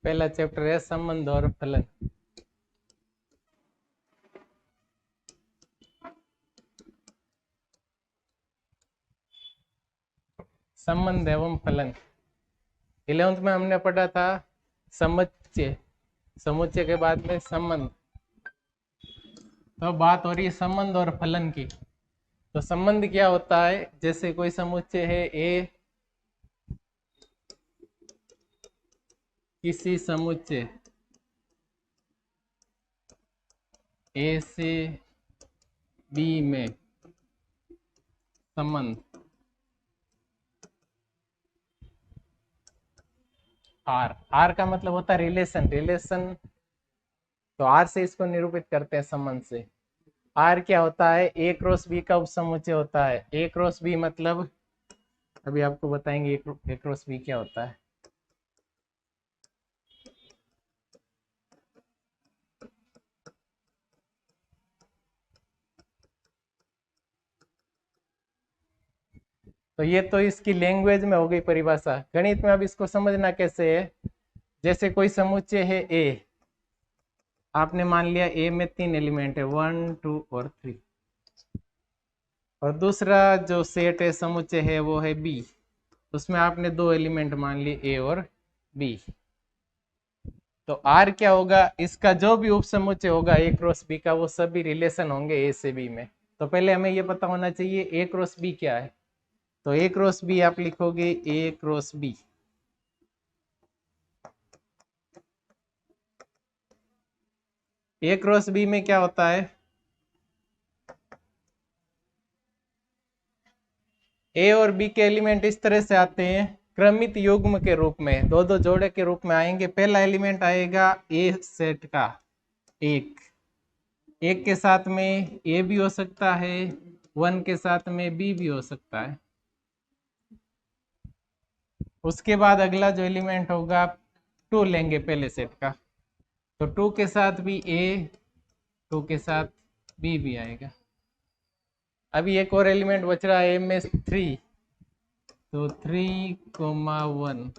पहला चैप्टर है संबंध और फलन। संबंध एवं फलन 11th में हमने पढ़ा था समुच्चय, समुच्चय के बाद में संबंध। तो बात हो रही है संबंध और फलन की। तो संबंध क्या होता है? जैसे कोई समुच्चय है ए, किसी समुच्चय ए से बी में संबंध आर, आर का मतलब होता है रिलेशन, रिलेशन। तो आर से इसको निरूपित करते हैं संबंध से। आर क्या होता है? ए क्रॉस बी का उपसमुच्चय होता है। ए क्रॉस बी मतलब अभी आपको बताएंगे ए क्रॉस बी क्या होता है। तो ये तो इसकी लैंग्वेज में हो गई परिभाषा। गणित में अब इसको समझना कैसे है? जैसे कोई समुच्चय है ए, आपने मान लिया ए में 3 एलिमेंट है 1 2 और 3, और दूसरा जो सेट है समुच्चय है वो है बी, उसमें आपने 2 एलिमेंट मान लिए ए और बी। तो आर क्या होगा? इसका जो भी उप समुच्चय होगा ए क्रॉस बी का, वो सभी रिलेशन होंगे ए से बी में। तो पहले हमें ये पता होना चाहिए ए क्रॉस बी क्या है। तो ए क्रॉस बी आप लिखोगे ए क्रॉस बी। ए क्रॉस बी में क्या होता है? ए और बी के एलिमेंट इस तरह से आते हैं क्रमित युग्म के रूप में, दो दो जोड़े के रूप में आएंगे। पहला एलिमेंट आएगा ए सेट का एक, एक के साथ में ए भी हो सकता है, 1 के साथ में बी भी हो सकता है। उसके बाद अगला जो एलिमेंट होगा 2 लेंगे पहले सेट का, तो 2 के साथ भी ए, 2 के साथ बी भी आएगा। अभी एक और एलिमेंट बच रहा है ए में 3, तो 3,1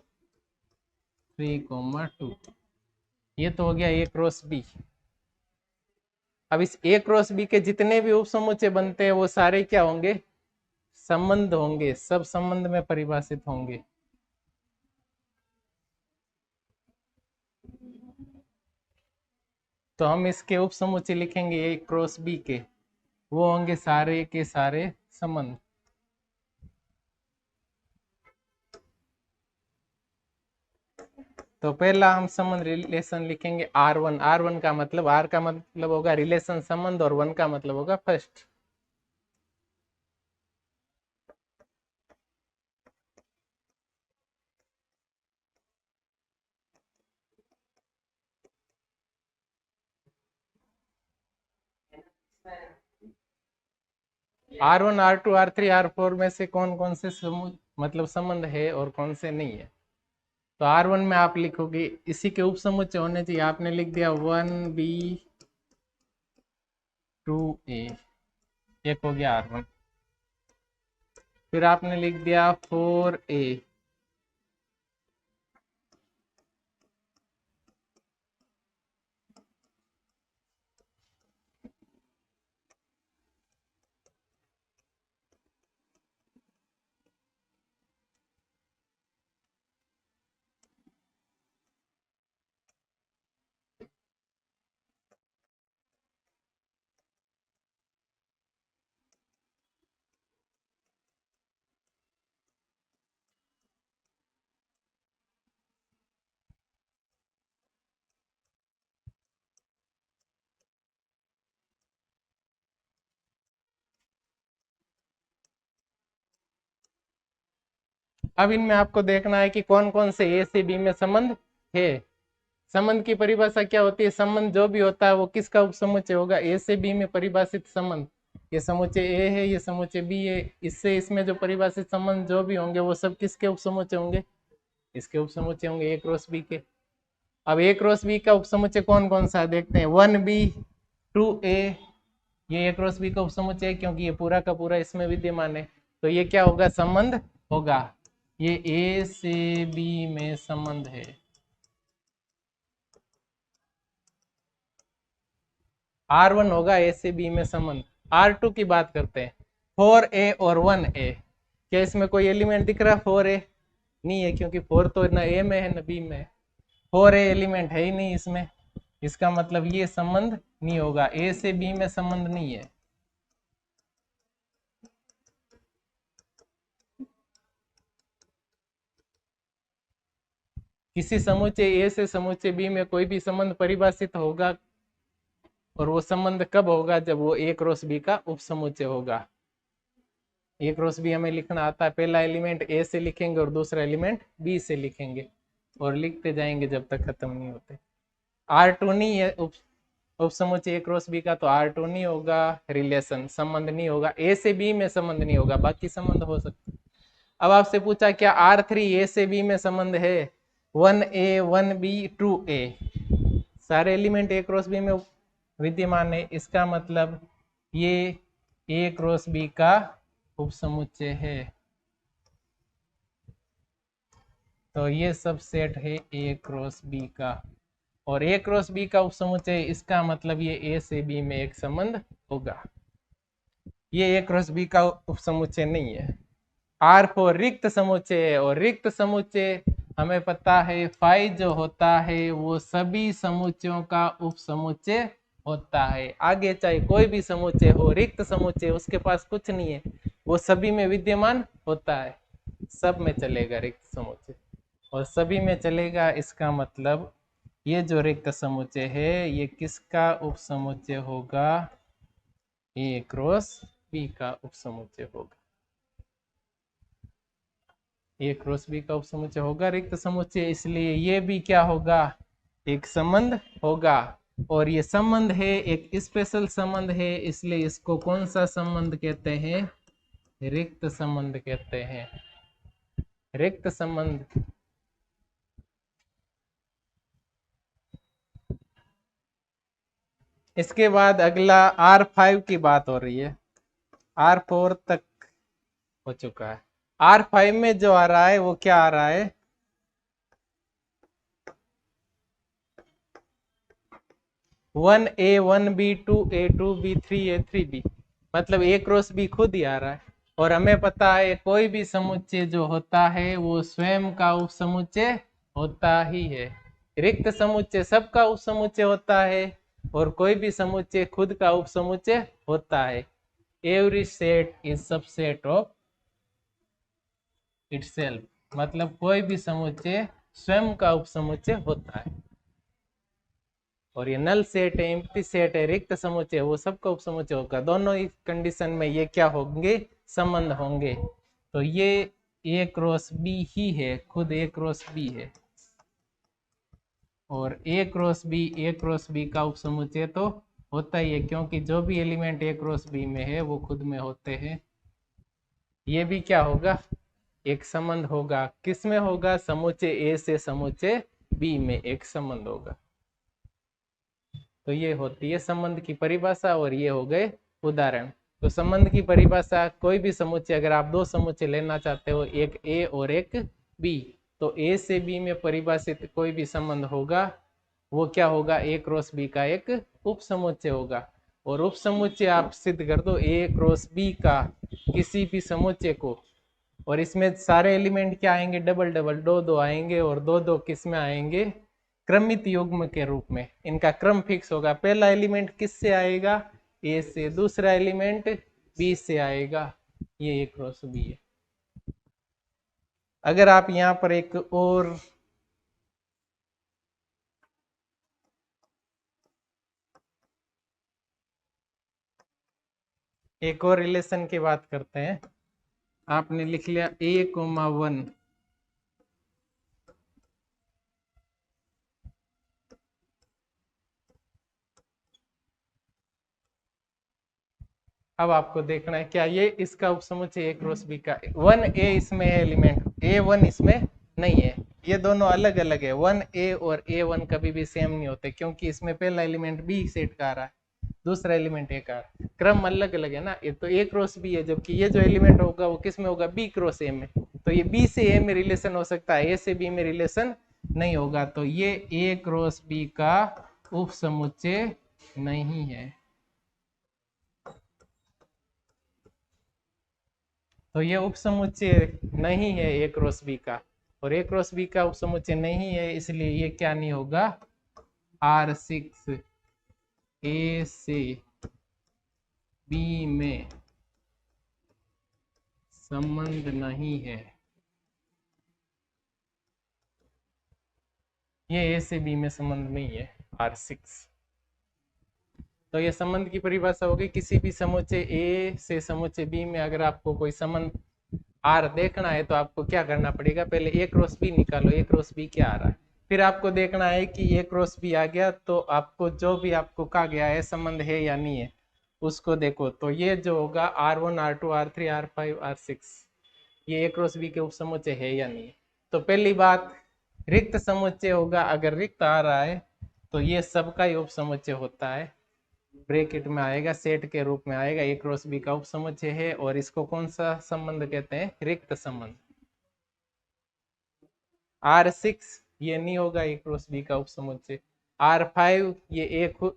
3,2, ये तो हो गया ए क्रॉस बी। अब इस ए क्रॉस बी के जितने भी उप समुच्चय बनते हैं वो सारे क्या होंगे? संबंध होंगे, सब संबंध में परिभाषित होंगे। तो हम इसके उप समुच्चय लिखेंगे ए क्रॉस बी के, वो होंगे सारे के सारे संबंध। तो पहला हम संबंध रिलेशन लिखेंगे R1। R1 का मतलब, R का मतलब होगा रिलेशन संबंध और 1 का मतलब होगा first. R1 R2 R3 R4 में से कौन कौन से मतलब संबंध है और कौन से नहीं है? तो R1 में आप लिखोगे, इसी के उप समुच्चय होने चाहिए। आपने लिख दिया 1B 2A, एक हो गया R1। फिर आपने लिख दिया 4A, अब इनमें आपको देखना है कि कौन कौन से ए से बी में संबंध है। संबंध की परिभाषा क्या होती है? संबंध जो भी होता है वो किसका उपसमुच्चय होगा? ए से बी में परिभाषित संबंध। ये समुच्चय ए है, ये समुच्चय बी है, इससे इसमें जो परिभाषित संबंध जो भी होंगे वो सब किसके उपसमुच्चय होंगे? इसके उपसमुच्चय होंगे ए क्रॉस बी के। अब ए क्रॉस बी का उपसमुच्चय कौन कौन सा देखते हैं। 1B 2A, ये ए क्रॉस बी का उपसमुच्चय है क्योंकि ये पूरा का पूरा इसमें विद्यमान है। तो ये क्या होगा? संबंध होगा। ये ए से बी में संबंध है। R1 होगा ए से बी में संबंध। R2 की बात करते हैं, 4A और 1A। क्या इसमें कोई एलिमेंट दिख रहा है 4A? नहीं है, क्योंकि 4 तो न ए में है न बी में है। 4A एलिमेंट है ही नहीं इसमें, इसका मतलब ये संबंध नहीं होगा, ए से बी में संबंध नहीं है। किसी समुच्चय ए से समुच्चय बी में कोई भी संबंध परिभाषित होगा, और वो संबंध कब होगा? जब वो ए क्रॉस बी का उपसमुच्चय होगा। ए क्रॉस बी हमें लिखना आता है, पहला एलिमेंट ए से लिखेंगे और दूसरा एलिमेंट बी से लिखेंगे, और लिखते जाएंगे जब तक खत्म नहीं होते। R2 नहीं है उपसमुच्चय ए क्रॉस बी का, तो R2 नहीं होगा, रिलेशन संबंध नहीं होगा, ए से बी में संबंध नहीं होगा, बाकी संबंध हो सकता है। अब आपसे पूछा क्या R3 ए से बी में संबंध है? 1A 1B 2A सारे एलिमेंट ए क्रॉस बी में विद्यमान है, इसका मतलब ये ए क्रॉस बी का उपसमुच्चय है। तो ये सब सेट है ए क्रॉस बी का, और ए क्रॉस बी का उपसमुच्चय, इसका मतलब ये ए से बी में एक संबंध होगा। ये ए क्रॉस बी का उपसमुच्चय नहीं है। R4 रिक्त समुच्चय है, और रिक्त समुच्चय हमें पता है फाई जो होता है वो सभी समुच्चयों का उपसमुच्चय होता है। आगे चाहे कोई भी समुच्चय हो, रिक्त समुच्चय उसके पास कुछ नहीं है, वो सभी में विद्यमान होता है, सब में चलेगा रिक्त समुच्चय, और सभी में चलेगा। इसका मतलब ये जो रिक्त समुच्चय है ये किसका उपसमुच्चय होगा? ए क्रॉस बी का उपसमुच्चय होगा। ए क्रॉस बी का उपसमुच्चय होगा रिक्त समुच्चय, इसलिए ये भी क्या होगा? एक संबंध होगा, और ये संबंध है एक स्पेशल संबंध है, इसलिए इसको कौन सा संबंध कहते हैं? रिक्त संबंध कहते हैं। रिक्त संबंध। इसके बाद अगला R5 की बात हो रही है, R4 तक हो चुका है। R5 में जो आ रहा है वो क्या आ रहा है? 1A 1B 2A 2B 3A 3B, मतलब ए क्रॉस बी खुद ही आ रहा है, और हमें पता है कोई भी समुच्चय जो होता है वो स्वयं का उपसमुच्चय होता ही है। रिक्त समुच्चय सबका उपसमुच्चय होता है, और कोई भी समुच्चय खुद का उपसमुच्चय होता है। Every set is subset of itself, मतलब कोई भी समुच्चय स्वयं का उपसमुच्चय होता है। और ये नल सेट है, एम्प्टी सेट है, रिक्त समुच्चय, वो सबका उपसमुच्चय होगा। दोनों ही कंडीशन में ये क्या होंगे? संबंध होंगे। तो ये ए क्रॉस बी ही है, खुद ए क्रॉस बी है, और ए क्रॉस बी का उपसमुच्चय तो होता ही है, क्योंकि जो भी एलिमेंट ए क्रॉस बी में है वो खुद में होते हैं। ये भी क्या होगा? एक संबंध होगा। किस में होगा? समुच्चय ए से समुच्चय बी में एक संबंध होगा। तो ये होती है संबंध की परिभाषा, और ये हो गए उदाहरण। तो संबंध की परिभाषा, कोई भी समुच्चय, अगर आप दो समुच्चय लेना चाहते हो, एक ए और एक बी, तो ए से बी में परिभाषित कोई भी संबंध होगा वो क्या होगा? ए क्रॉस बी का एक उपसमुच्चय होगा। और उपसमुच्चय आप सिद्ध कर दो ए क्रॉस बी का किसी भी समुच्चय को, और इसमें सारे एलिमेंट क्या आएंगे? डबल डबल, दो दो आएंगे, और दो दो किस में आएंगे? क्रमित युग्म के रूप में। इनका क्रम फिक्स होगा, पहला एलिमेंट किससे आएगा? ए से, दूसरा एलिमेंट बी से आएगा। ये ए क्रॉस बी है। अगर आप यहाँ पर एक और रिलेशन की बात करते हैं। आपने लिख लिया A,1, अब आपको देखना है क्या ये इसका उपसमुच्चय ए क्रॉस बी का 1A इसमें है एलिमेंट, A1 इसमें नहीं है। ये दोनों अलग अलग है, 1A और A1 कभी भी सेम नहीं होते, क्योंकि इसमें पहला एलिमेंट बी सेट का आ रहा है, दूसरा एलिमेंट ए का, क्रम अलग अलग है ना। ये तो ए क्रॉस बी है, जबकि ये जो एलिमेंट होगा वो किस में होगा? बी क्रॉस ए में। तो ये बी से ए में रिलेशन हो सकता है, ए से बी में रिलेशन नहीं होगा। तो ये ए क्रॉस बी का उपसमुच्चय नहीं है। तो ये उपसमुच्चय नहीं है ए क्रॉस बी का, और ए क्रॉस बी का उपसमुच्चय नहीं है, इसलिए ये क्या नहीं होगा, R6 ए से बी में संबंध नहीं है। ये ए से बी में संबंध नहीं है, R6। तो ये संबंध की परिभाषा होगी, किसी भी समुच्चय ए से समुच्चय बी में अगर आपको कोई संबंध आर देखना है तो आपको क्या करना पड़ेगा, पहले ए क्रॉस बी निकालो, ए क्रॉस बी क्या आ रहा है, फिर आपको देखना है कि ए क्रॉस बी आ गया तो आपको जो भी आपको कहा गया है संबंध है या नहीं है उसको देखो। तो ये जो होगा R1 R2 R3 R5 R6, ये ए क्रॉस बी के उपसमुच्चय है या नहीं। तो पहली बात, रिक्त समुच्चय होगा, अगर रिक्त आ रहा है तो ये सबका ही उपसमुच्चय होता है, ब्रैकेट में आएगा, सेट के रूप में आएगा, ए क्रॉस बी का उपसमुच्चय है, और इसको कौन सा संबंध कहते हैं, रिक्त संबंध। R6 ये नहीं होगा ए क्रॉस बी का उपसमुच्चय। R5 ये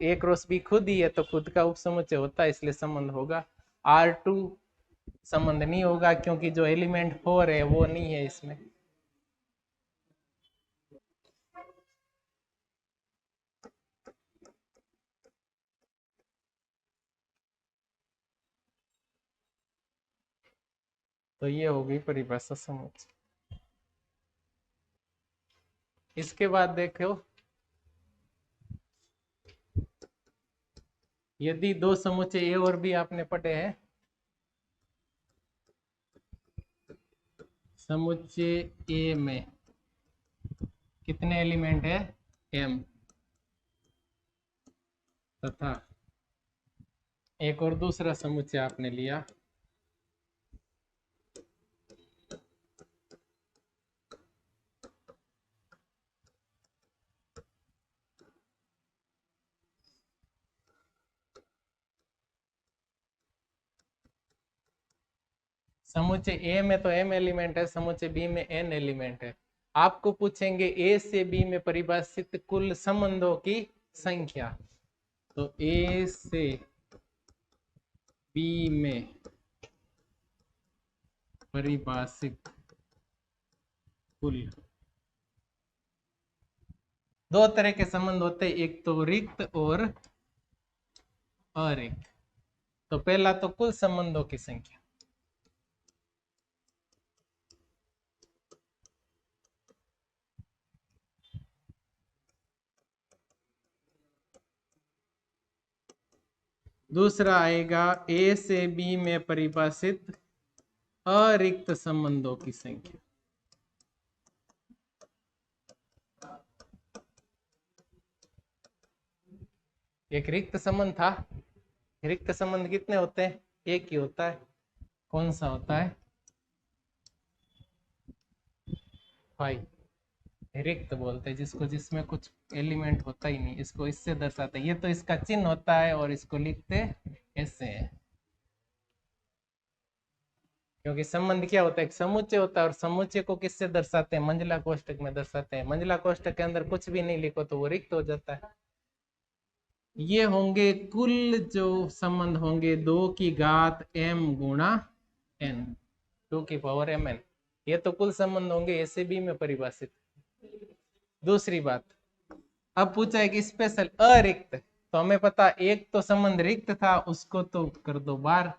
ए क्रॉस बी खुद ही है तो खुद का उपसमुच्चय होता है, इसलिए संबंध होगा। R2 संबंध नहीं होगा क्योंकि जो एलिमेंट 4 है वो नहीं है इसमें। तो ये होगी परिभाषा समुच्चय। इसके बाद देखो, यदि दो समुच्चय ए और बी आपने पढ़े हैं, समुच्चय ए में कितने एलिमेंट है, m, तथा एक और दूसरा समुच्चय आपने लिया समुच्चय ए में तो m एलिमेंट है, समुच्चय बी में n एलिमेंट है। आपको पूछेंगे ए से बी में परिभाषित कुल संबंधों की संख्या, तो ए से बी में परिभाषित कुल, दो तरह के संबंध होते हैं, एक तो रिक्त और अरिक्त। तो पहला तो कुल संबंधों की संख्या, दूसरा आएगा ए से बी में परिभाषित अरिक्त संबंधों की संख्या। एक रिक्त संबंध था, रिक्त संबंध कितने होते हैं, एक ही होता है, कौन सा होता है, 5। रिक्त बोलते हैं जिसको, जिसमें कुछ एलिमेंट होता ही नहीं, इसको इससे दर्शाते हैं, ये तो इसका चिन्ह होता है और इसको लिखते ऐसे है। क्योंकि संबंध क्या होता है, एक समुच्चय होता है, और समुच्चय को किससे दर्शाते हैं, मंजिला कोष्ठक में दर्शाते हैं। मंजिला कोष्ठक के अंदर कुछ भी नहीं लिखो तो वो रिक्त हो जाता है। ये होंगे कुल जो संबंध होंगे 2 की घात m गुणा n, 2 की पावर mn, ये तो कुल संबंध होंगे ए से बी में परिभाषित। दूसरी बात, अब पूछा है कि स्पेशल अरिक्त, तो हमें पता एक तो संबंध रिक्त था, उसको तो कर दो बार,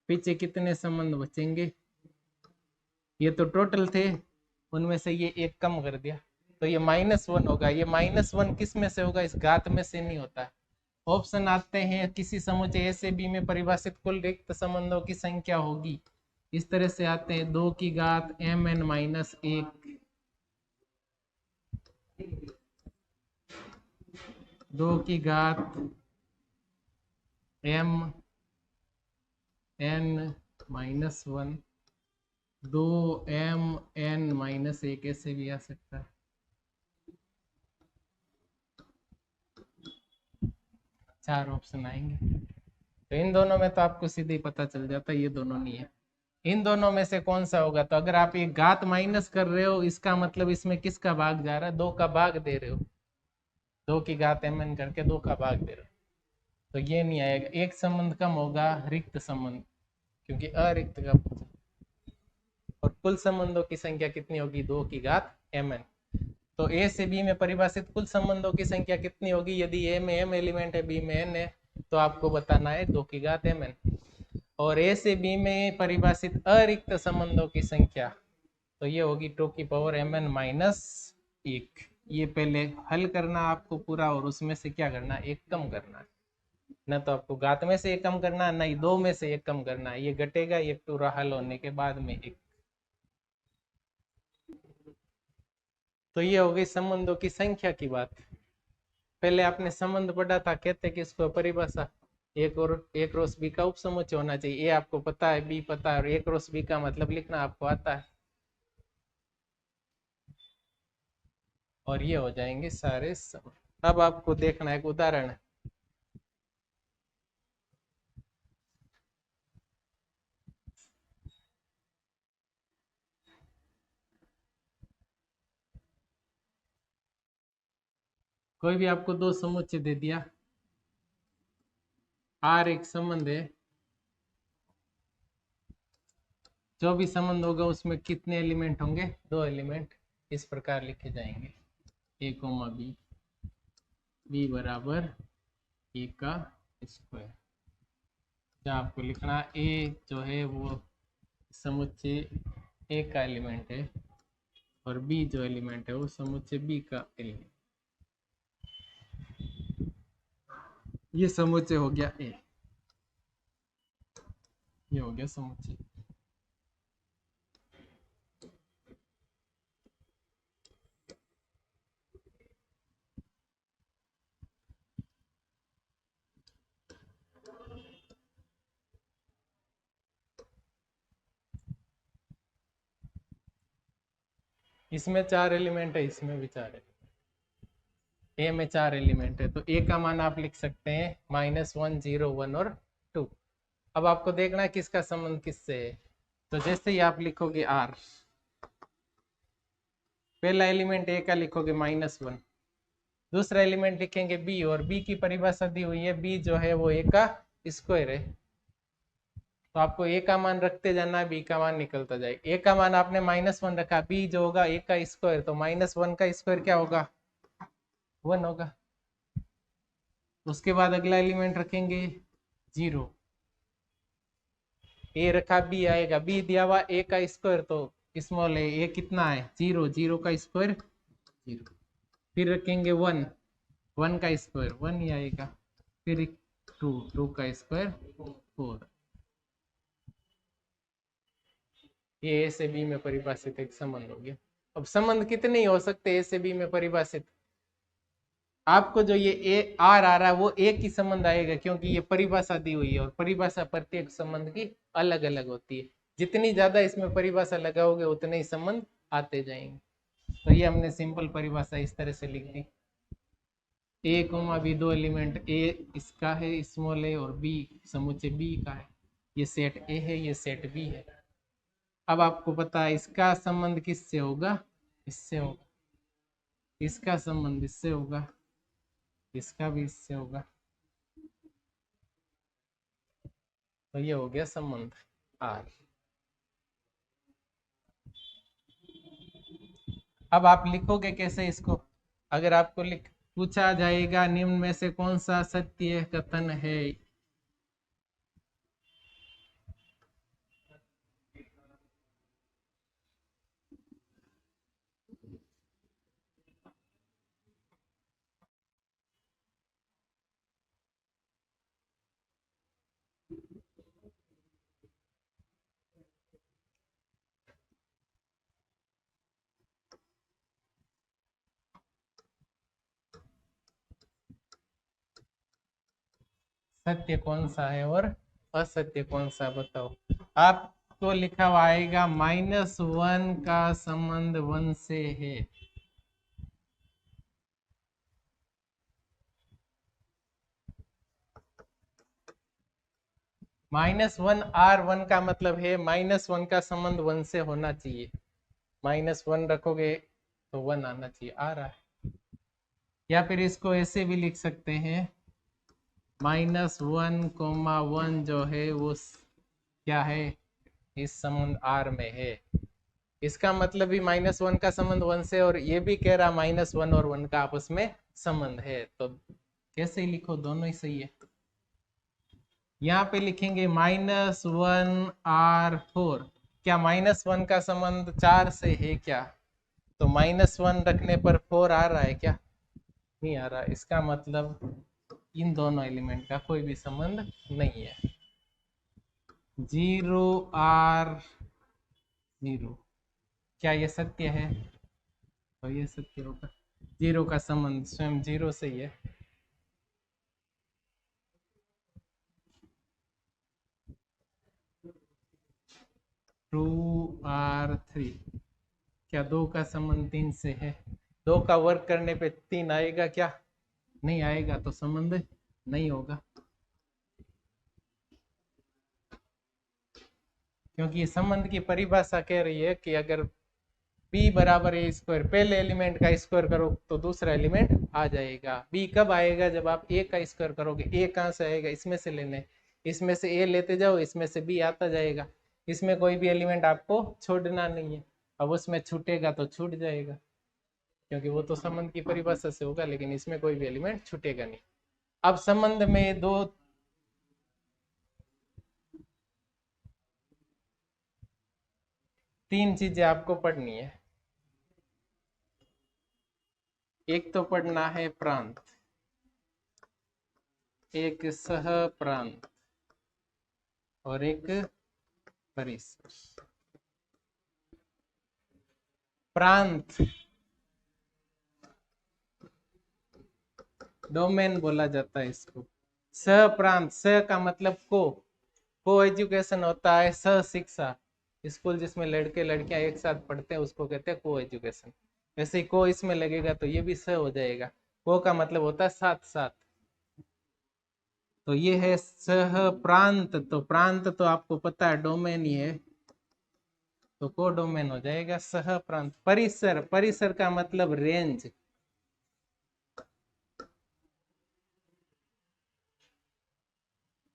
पीछे कितने संबंध बचेंगे, ये तो टोटल थे, उनमें से ये एक कम कर दिया तो ये -1 होगा। ये -1 किस में से होगा, इस घात में से नहीं होता। ऑप्शन आते हैं, किसी समुच्चय ए से बी में परिभाषित कुल रिक्त संबंधों की संख्या होगी, इस तरह से आते हैं, 2 की घात mn -1, 2 की घात m n -1, 2m n -1, ऐसे भी आ सकता है। चार ऑप्शन आएंगे, तो इन दोनों में तो आपको सीधे ही पता चल जाता है ये दोनों नहीं है। इन दोनों में से कौन सा होगा, तो अगर आप ये घात माइनस कर रहे हो, इसका मतलब इसमें किसका भाग जा रहा है, 2 का भाग दे रहे हो, 2 की घात mn करके 2 का भाग दे रहे हो, तो ये नहीं आएगा। एक संबंध कम होगा, रिक्त संबंध, क्योंकि अरिक्त का पूछा। और कुल संबंधों की संख्या कितनी होगी, 2 की घात mn। तो ए से बी में परिभाषित कुल संबंधों की संख्या कितनी होगी, यदि ए में m एलिमेंट है, बी में n है, तो आपको बताना है 2 की घात mn। और ए से बी में परिभाषित अरिक्त संबंधों की संख्या, तो ये होगी 2 की पावर mn माइनस 1। ये पहले हल करना आपको पूरा, और उसमें से क्या करना, एक कम करना है। न तो आपको घात में से एक कम करना है, न ही 2 में से एक कम करना है। ये घटेगा, ये पूरा हल होने के बाद में एक। तो ये हो गई संबंधों की संख्या की बात। पहले आपने संबंध पढ़ा था, कहते कि इसको परिभाषा एक और एक क्रॉस बी का उपसमुच्चय होना चाहिए। ए आपको पता है, बी पता है, और एक क्रॉस बी का मतलब लिखना आपको आता है। और ये हो जाएंगे सारे संबंध। अब आपको देखना है एक उदाहरण। कोई भी आपको दो समुच्चय दे दिया, आर एक संबंध है, जो भी संबंध होगा उसमें कितने एलिमेंट होंगे, 2 एलिमेंट। इस प्रकार लिखे जाएंगे, ए कोमा बी, बी बराबर ए का स्क्वायर। जहाँ आपको लिखना ए जो है वो समुच्चय ए का एलिमेंट है, और बी जो एलिमेंट है वो समुच्चय बी का एलिमेंट। ये समुच्चय हो गया ए, ये हो गया समुच्चय। इसमें 4 एलिमेंट है, इसमें भी 4 है। ए में 4 एलिमेंट है, तो ए का मान आप लिख सकते हैं -1 0 1 और 2। अब आपको देखना है किसका संबंध किससे है। तो जैसे ही आप लिखोगे आर, पहला एलिमेंट ए का लिखोगे -1, दूसरा एलिमेंट लिखेंगे बी, और बी की परिभाषा दी हुई है, बी जो है वो ए का स्क्वायर है। तो आपको ए का मान रखते जाना है, बी का मान निकलता जाएगा। ए का मान आपने -1 रखा, बी जो होगा ए का स्क्वायर, तो -1 का स्क्वायर क्या होगा, 1 होगा। उसके बाद अगला एलिमेंट रखेंगे 0, ए रखा बी आएगा, बी दिया हुआ ए का स्क्वायर, तो स्मॉल ए कितना है 0, 0 का स्क्वायर 0। फिर रखेंगे 1, 1 का स्क्वायर 1 ही आएगा। फिर 2, 2 का स्क्वायर 4। ये ए से बी में परिभाषित एक संबंध हो गया। अब संबंध कितने ही हो सकते हैं ए से बी में परिभाषित। आपको जो ये ए आर आ रहा है वो एक ही संबंध आएगा, क्योंकि ये परिभाषा दी हुई है, और परिभाषा प्रत्येक संबंध की अलग अलग होती है। जितनी ज्यादा इसमें परिभाषा लगाओगे उतने ही संबंध आते जाएंगे। तो ये हमने सिंपल परिभाषा इस तरह से लिख दी। ए कोमा बी, 2 एलिमेंट, ए इसका है स्मॉल ए, और बी समुच्चय बी का है। ये सेट ए है, ये सेट बी है। अब आपको पता है इसका संबंध किससे होगा, इससे होगा। इसका संबंध इससे होगा, इसका भी इससे होगा। तो ये हो गया संबंध आर। अब आप लिखोगे कैसे इसको। अगर आपको लिख पूछा जाएगा निम्न में से कौन सा सत्य कथन है, सत्य कौन सा है और असत्य कौन सा, बताओ। आपको लिखा हुआ आएगा -1 का संबंध 1 से है। -1 R1 का मतलब है -1 का संबंध 1 से होना चाहिए। -1 रखोगे तो 1 आना चाहिए, आ रहा है। या फिर इसको ऐसे भी लिख सकते हैं, -1, 1 जो है वो क्या है, इस संबंध R में है। इसका मतलब भी -1 का संबंध 1 से, और ये भी कह रहा -1 और 1 का आपस में संबंध है, तो कैसे ही लिखो दोनों ही सही है। यहाँ पे लिखेंगे -1R4, क्या -1 का संबंध 4 से है क्या? तो -1 रखने पर 4 आ रहा है क्या? नहीं आ रहा। इसका मतलब इन दोनों एलिमेंट का कोई भी संबंध नहीं है। 0R0, क्या ये सत्य है? तो ये सत्य होगा। 0 का संबंध स्वयं 0 से ही है। टू R3, क्या 2 का संबंध 3 से है? 2 का वर्क करने पे 3 आएगा क्या? नहीं आएगा, तो संबंध नहीं होगा, क्योंकि ये संबंध की परिभाषा कह रही है कि अगर b बराबर a स्क्वायर, पहले एलिमेंट का स्क्वायर करो तो दूसरा एलिमेंट आ जाएगा। b कब आएगा? जब आप a का स्क्वायर करोगे। a कहाँ से आएगा? इसमें से लेने, इसमें से a लेते जाओ, इसमें से b आता जाएगा। इसमें कोई भी एलिमेंट आपको छोड़ना नहीं है। अब उसमें छूटेगा तो छूट जाएगा, क्योंकि वो तो संबंध की परिभाषा से होगा, लेकिन इसमें कोई भी एलिमेंट छूटेगा नहीं। अब संबंध में दो तीन चीजें आपको पढ़नी है। एक तो पढ़ना है प्रांत, एक सह प्रांत, और एक परिसर। प्रांत डोमेन बोला जाता है इसको। सह प्रांत, सह का मतलब को एजुकेशन होता है, सह शिक्षा, स्कूल जिसमें लड़के लड़कियां एक साथ पढ़ते हैं उसको कहते हैं को एजुकेशन। वैसे ही को इसमें लगेगा तो ये भी सह हो जाएगा। को का मतलब होता है साथ साथ, तो ये है सह प्रांत। तो प्रांत तो आपको पता है डोमेन ही है, तो को डोमेन हो जाएगा सह प्रांत। परिसर, परिसर का मतलब रेंज।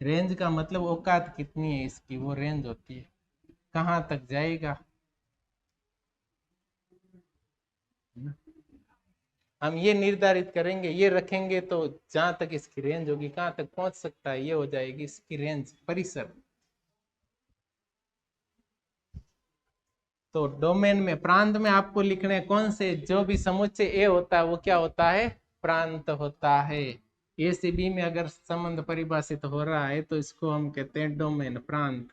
रेंज का मतलब औकात कितनी है इसकी, वो रेंज होती है, कहाँ तक जाएगा। हम ये निर्धारित करेंगे, ये रखेंगे तो जहां तक इसकी रेंज होगी, कहाँ तक पहुंच सकता है, ये हो जाएगी इसकी रेंज, परिसर। तो डोमेन में, प्रांत में आपको लिखने कौन से, जो भी समुच्चय ए होता है वो क्या होता है? प्रांत होता है। ए से बी में अगर संबंध परिभाषित हो रहा है तो इसको हम कहते हैं डोमेन, प्रांत।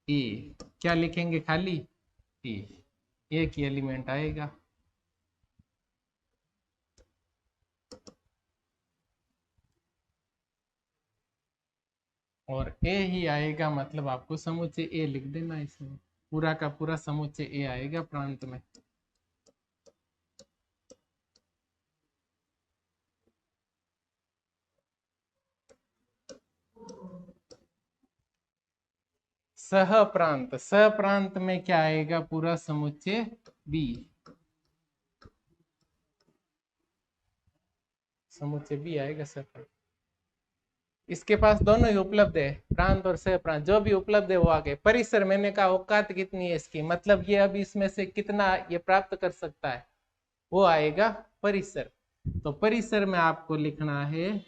ए क्या लिखेंगे? खाली ए, एक ही एलिमेंट आएगा। और ए ही आएगा, मतलब आपको समुच्चय ए लिख देना, इसमें पूरा का पूरा समुच्चय ए आएगा प्रांत में। सह प्रांत, सह प्रांत में क्या आएगा? पूरा समुच्चय बी, समुच्चय बी आएगा सह प्रांत। इसके पास दोनों ही उपलब्ध है, प्रांत और सह प्रांत, जो भी उपलब्ध है वो आगे। परिसर, मैंने कहा औकात कितनी है इसकी, मतलब ये अब इसमें से कितना ये प्राप्त कर सकता है, वो आएगा परिसर। तो परिसर में आपको लिखना है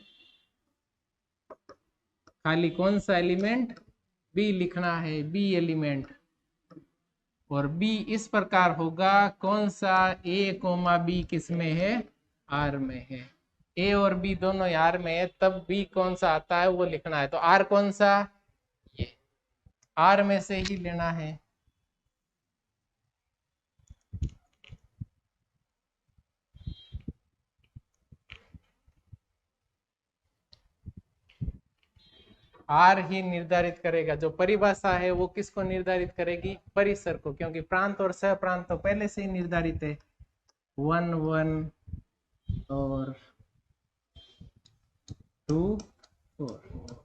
खाली कौन सा एलिमेंट? बी लिखना है, बी एलिमेंट। और बी इस प्रकार होगा, कौन सा? ए कोमा बी किस में है? आर में है। ए और बी दोनों आर में है, तब बी कौन सा आता है वो लिखना है। तो आर कौन सा? ये आर में से ही लेना है। आर ही निर्धारित करेगा, जो परिभाषा है वो किसको निर्धारित करेगी? परिसर को, क्योंकि प्रांत और सह प्रांत तो पहले से ही निर्धारित है, 1 1 और 2 4।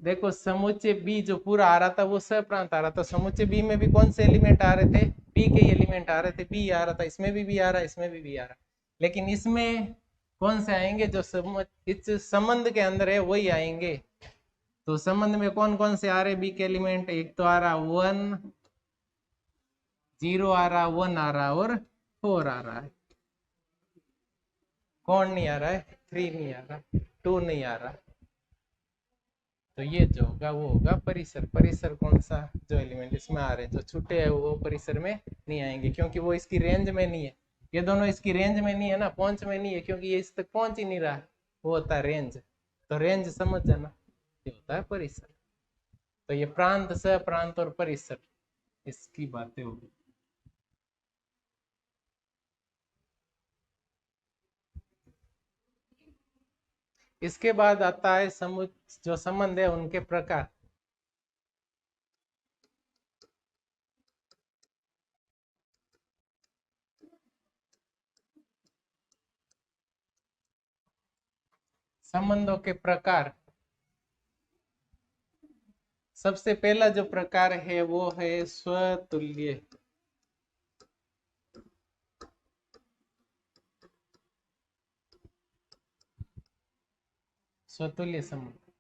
देखो समुच्चय बी जो पूरा आ रहा था वो सह प्रांत आ रहा था। समुच्चय बी में भी कौन से एलिमेंट आ रहे थे? बी के एलिमेंट आ रहे थे, बी आ रहा था, इसमें भी आ रहा है, इसमें भी आ रहा है। लेकिन इसमें कौन से आएंगे? जो इस संबंध के अंदर है वही आएंगे। तो संबंध में कौन कौन से आ रहे बी के एलिमेंट? एक तो आ रहा 1, 0 आ रहा, 1 आ रहा और 4 आ रहा है। कौन नहीं आ रहा है? 3 नहीं आ रहा, 2 नहीं आ रहा। तो ये जो होगा वो होगा परिसर। परिसर कौन सा? जो एलिमेंट इसमें आ रहे हैं जो छूटे हैं वो परिसर में नहीं आएंगे, क्योंकि वो इसकी रेंज में नहीं है। ये दोनों इसकी रेंज में नहीं है ना, पहुंच में नहीं है, क्योंकि ये इस तक पहुंच ही नहीं रहा। वो होता है रेंज। तो रेंज समझ जाना, ये होता है परिसर। तो ये प्रांत, सप्रांत और परिसर, इसकी बातें होगी। इसके बाद आता है जो संबंध है उनके प्रकार। संबंधों के प्रकार। सबसे पहला जो प्रकार है वो है स्वतुल्य। स्वतुल्य संबंध।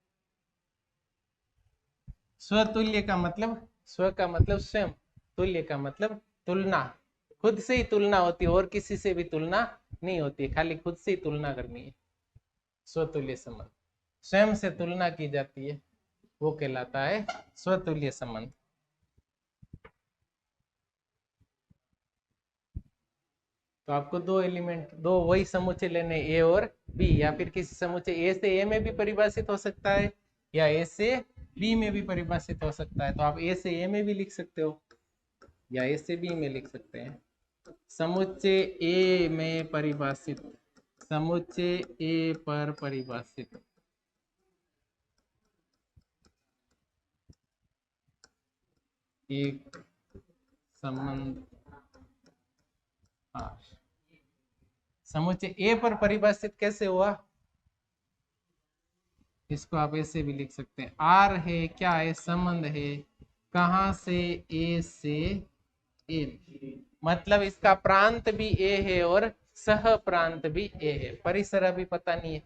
स्वतुल्य का मतलब, स्व का मतलब स्वयं, तुल्य का मतलब तुलना। खुद से ही तुलना होती है और किसी से भी तुलना नहीं होती, खाली खुद से ही तुलना करनी है। स्वतुल्य संबंध, स्वयं से तुलना की जाती है, वो कहलाता है स्वतुल्य संबंध। तो आपको दो एलिमेंट, दो वही समुच्चय लेने, ए और बी, या फिर किसी समुच्चय ए से ए में भी परिभाषित हो सकता है या ए से बी में भी परिभाषित हो सकता है। तो आप ए से ए में भी लिख सकते हो या ए से बी में लिख सकते हैं। समुच्चय ए में परिभाषित, समुच्चय ए पर परिभाषित एक संबंध, समुच्चय ए पर परिभाषित कैसे हुआ? इसको आप ऐसे भी लिख सकते हैं, आर है, क्या है? संबंध है। कहां से? ए से ए, मतलब इसका प्रांत भी ए है और सह प्रांत भी ए है। परिसर अभी पता नहीं है।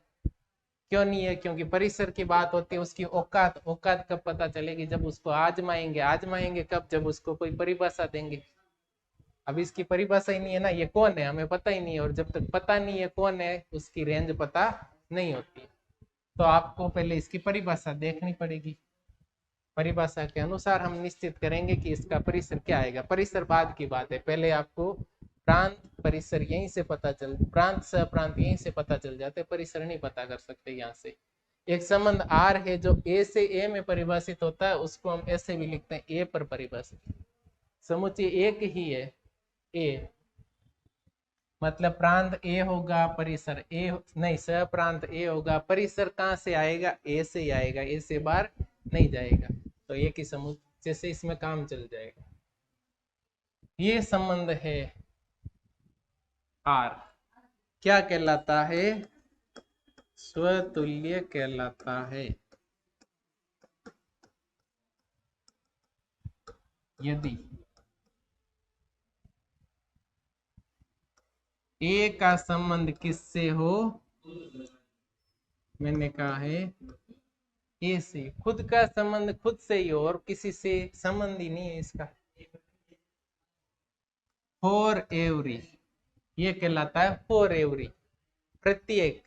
क्यों नहीं है? क्योंकि परिसर की बात होती है, उसकी औकात, औकात कब पता चलेगी? जब उसको आजमाएंगे। आजमाएंगे कब? जब उसको कोई परिभाषा देंगे। अब इसकी परिभाषा ही नहीं है ना, ये कौन है हमें पता ही नहीं है, और जब तक पता नहीं है कौन है उसकी रेंज पता नहीं होती। तो आपको पहले इसकी परिभाषा देखनी पड़ेगी। परिभाषा के अनुसार हम निश्चित करेंगे कि इसका परिसर क्या आएगा। परिसर बाद की बात है, पहले आपको प्रांत परिसर यहीं से पता चल, प्रांत सह प्रांत यहीं से पता चल जाते, परिसर नहीं पता कर सकते यहाँ से। एक संबंध आर है जो ए से ए में परिभाषित होता है, उसको हम ऐसे भी लिखते हैं, ए पर परिभाषित। समुच्चय एक ही है, ए मतलब प्रांत ए होगा, परिसर ए नहीं, सह प्रांत ए होगा। परिसर कहाँ से आएगा? ए से ही आएगा, ए से बाहर नहीं जाएगा। तो एक ही समुच्चय से इसमें काम चल जाएगा। ये संबंध है आर, क्या कहलाता है? स्वतुल्य कहलाता है। यदि ए का संबंध किससे हो? मैंने कहा है ए से। खुद का संबंध खुद से ही हो और किसी से संबंध ही नहीं है इसका। फॉर एवरी, ये कहलाता है फॉर एवरी, प्रत्येक।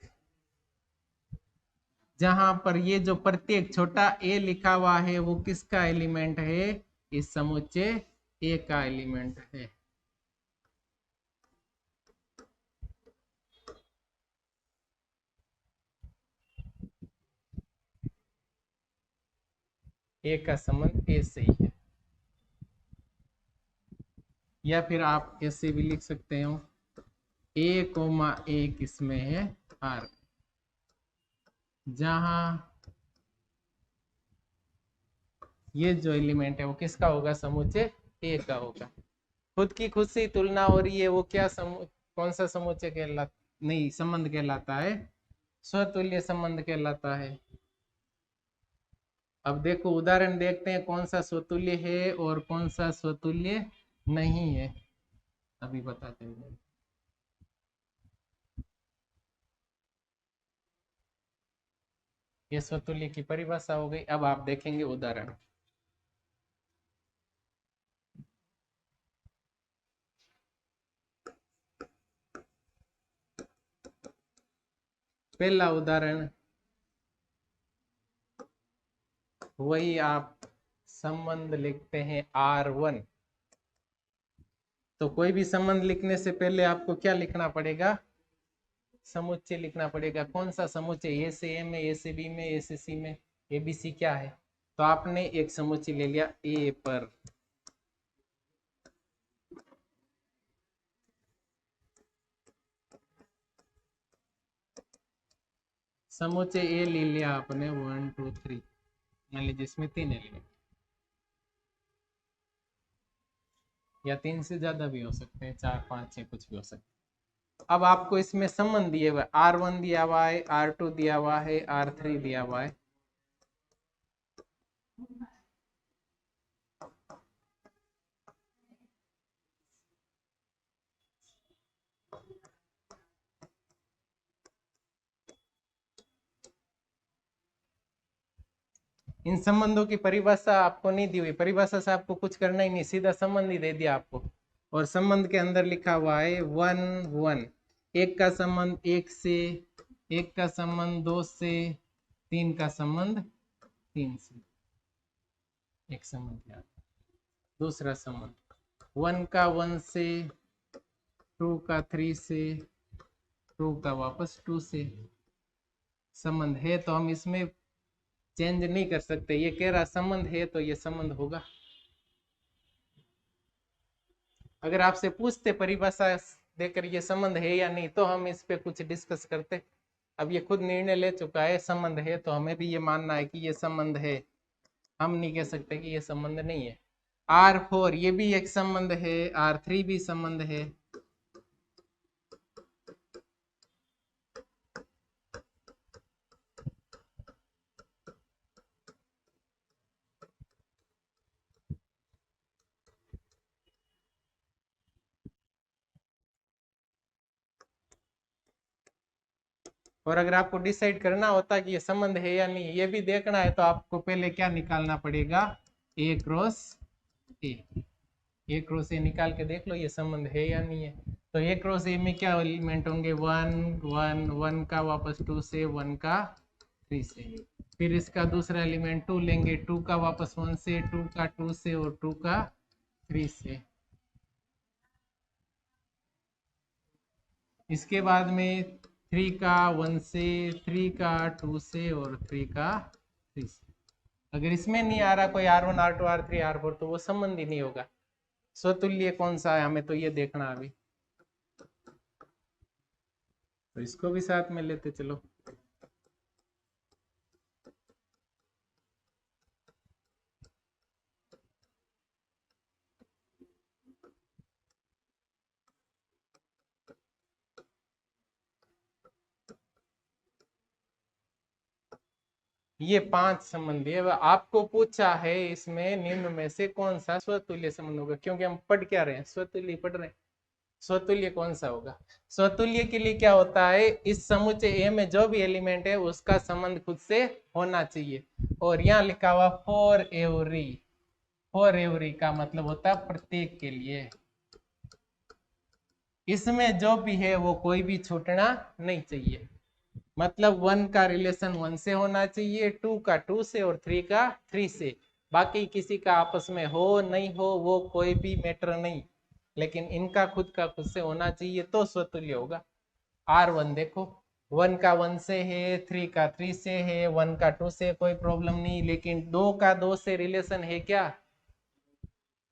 जहां पर ये जो प्रत्येक छोटा ए लिखा हुआ है वो किसका एलिमेंट है? इस समुच्चय ए का एलिमेंट है। ए का संबंध ए से ही है। या फिर आप ऐसे भी लिख सकते हो, ए कोमा ए किसमें है? आर। जहां ये जो एलिमेंट है वो किसका होगा? समुच्चय ए का होगा। खुद की खुद से तुलना हो रही है, वो क्या कौन सा समुच्चय कहलाता, नहीं संबंध कहलाता है? स्वतुल्य संबंध कहलाता है। अब देखो उदाहरण देखते हैं कौन सा स्वतुल्य है और कौन सा स्वतुल्य नहीं है, अभी बताते हैं। ये स्वतुल्य की परिभाषा हो गई। अब आप देखेंगे उदाहरण। पहला उदाहरण वही आप संबंध लिखते हैं R1। तो कोई भी संबंध लिखने से पहले आपको क्या लिखना पड़ेगा? समुच्चय लिखना पड़ेगा। कौन सा समुच्चय? ए से ए में, ए से बी में, ए से सी में। ए बी सी क्या है? तो आपने एक समुच्चय ले लिया ए पर, समुच्चय ए ले लिया आपने 1 2 3, मान लीजिए इसमें 3 एलिमेंट या 3 से ज्यादा भी हो सकते हैं, 4 5 6 कुछ भी हो सकते हैं। अब आपको इसमें संबंध दिए हुए R1 दिया हुआ है, R2 दिया हुआ है, R3 दिया हुआ है। इन संबंधों की परिभाषा आपको नहीं दी हुई, परिभाषा से आपको कुछ करना ही नहीं, सीधा संबंध ही दे दिया आपको। और संबंध के अंदर लिखा हुआ है 1 1, एक का संबंध एक से, एक का संबंध 2 से, 3 का संबंध 3 से, एक संबंध याद। दूसरा संबंध 1 का 1 से, 2 का 3 से, 2 का वापस 2 से। संबंध है तो हम इसमें चेंज नहीं कर सकते, ये कह रहा संबंध है तो ये संबंध होगा। अगर आपसे पूछते परिभाषा देकर ये संबंध है या नहीं, तो हम इस पे कुछ डिस्कस करते। अब ये खुद निर्णय ले चुका है संबंध है, तो हमें भी ये मानना है कि ये संबंध है, हम नहीं कह सकते कि ये संबंध नहीं है। R4 ये भी एक संबंध है, R3 भी संबंध है। और अगर आपको डिसाइड करना होता कि ये संबंध है या नहीं, ये भी देखना है, तो आपको पहले क्या निकालना पड़ेगा? A cross A। A cross A निकाल के देख लो ये संबंध है या नहीं है। तो A क्रॉस A में क्या एलिमेंट होंगे? 1 1 1 का वापस 2 से, 1 का 3 से। फिर इसका दूसरा एलिमेंट 2 लेंगे, 2 का वापस 1 से, 2 का 2 से और 2 का 3 से। इसके बाद में 3 का 1 से, 3 का 2 से और 3 का 3 से। अगर इसमें नहीं आ रहा कोई R1 R2 R3 R4, तो वो संबंध ही नहीं होगा। स्वतुल्य कौन सा है हमें तो ये देखना अभी। तो इसको भी साथ में लेते चलो। ये 5 संबंधी है। आपको पूछा है इसमें निम्न में से कौन सा स्वतुल्य संबंध होगा, क्योंकि हम पढ़ क्या रहे हैं? स्वतुल्य पढ़ रहे हैं। स्वतुल्य कौन सा होगा? स्वतुल्य के लिए क्या होता है? इस समुच्चय ए में जो भी एलिमेंट है उसका संबंध खुद से होना चाहिए। और यहाँ लिखा हुआ फॉर एवरी, फॉर एवरी का मतलब होता है प्रत्येक के लिए। इसमें जो भी है वो कोई भी छूटना नहीं चाहिए। मतलब 1 का रिलेशन 1 से होना चाहिए, 2 का 2 से और 3 का 3 से। बाकी किसी का आपस में हो नहीं हो वो कोई भी मैटर नहीं, लेकिन इनका खुद का खुद से होना चाहिए तो स्वतुल्य होगा। R1 देखो 1 का 1 से है, 3 का 3 से है, 1 का 2 से कोई प्रॉब्लम नहीं, लेकिन 2 का 2 से रिलेशन है क्या?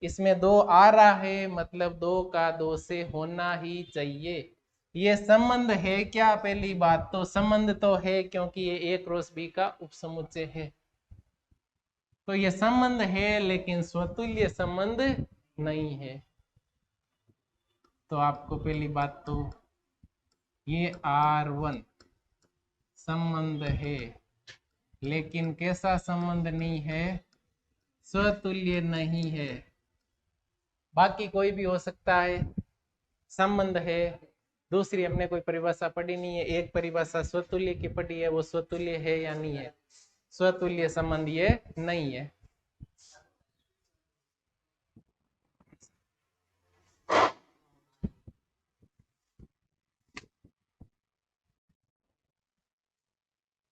इसमें 2 आ रहा है, मतलब 2 का 2 से होना ही चाहिए। ये संबंध है क्या? पहली बात तो संबंध तो है, क्योंकि ये A क्रॉस B का उपसमुच्चय है। तो ये संबंध है, लेकिन स्वतुल्य संबंध नहीं है। तो आपको पहली बात तो ये R1 संबंध है, लेकिन कैसा संबंध नहीं है? स्वतुल्य नहीं है। बाकी कोई भी हो सकता है, संबंध है दूसरी हमने कोई परिभाषा पढ़ी नहीं है, एक परिभाषा स्वतुल्य की पढ़ी है, वो स्वतुल्य है या नहीं है? स्वतुल्य संबंध ये नहीं है।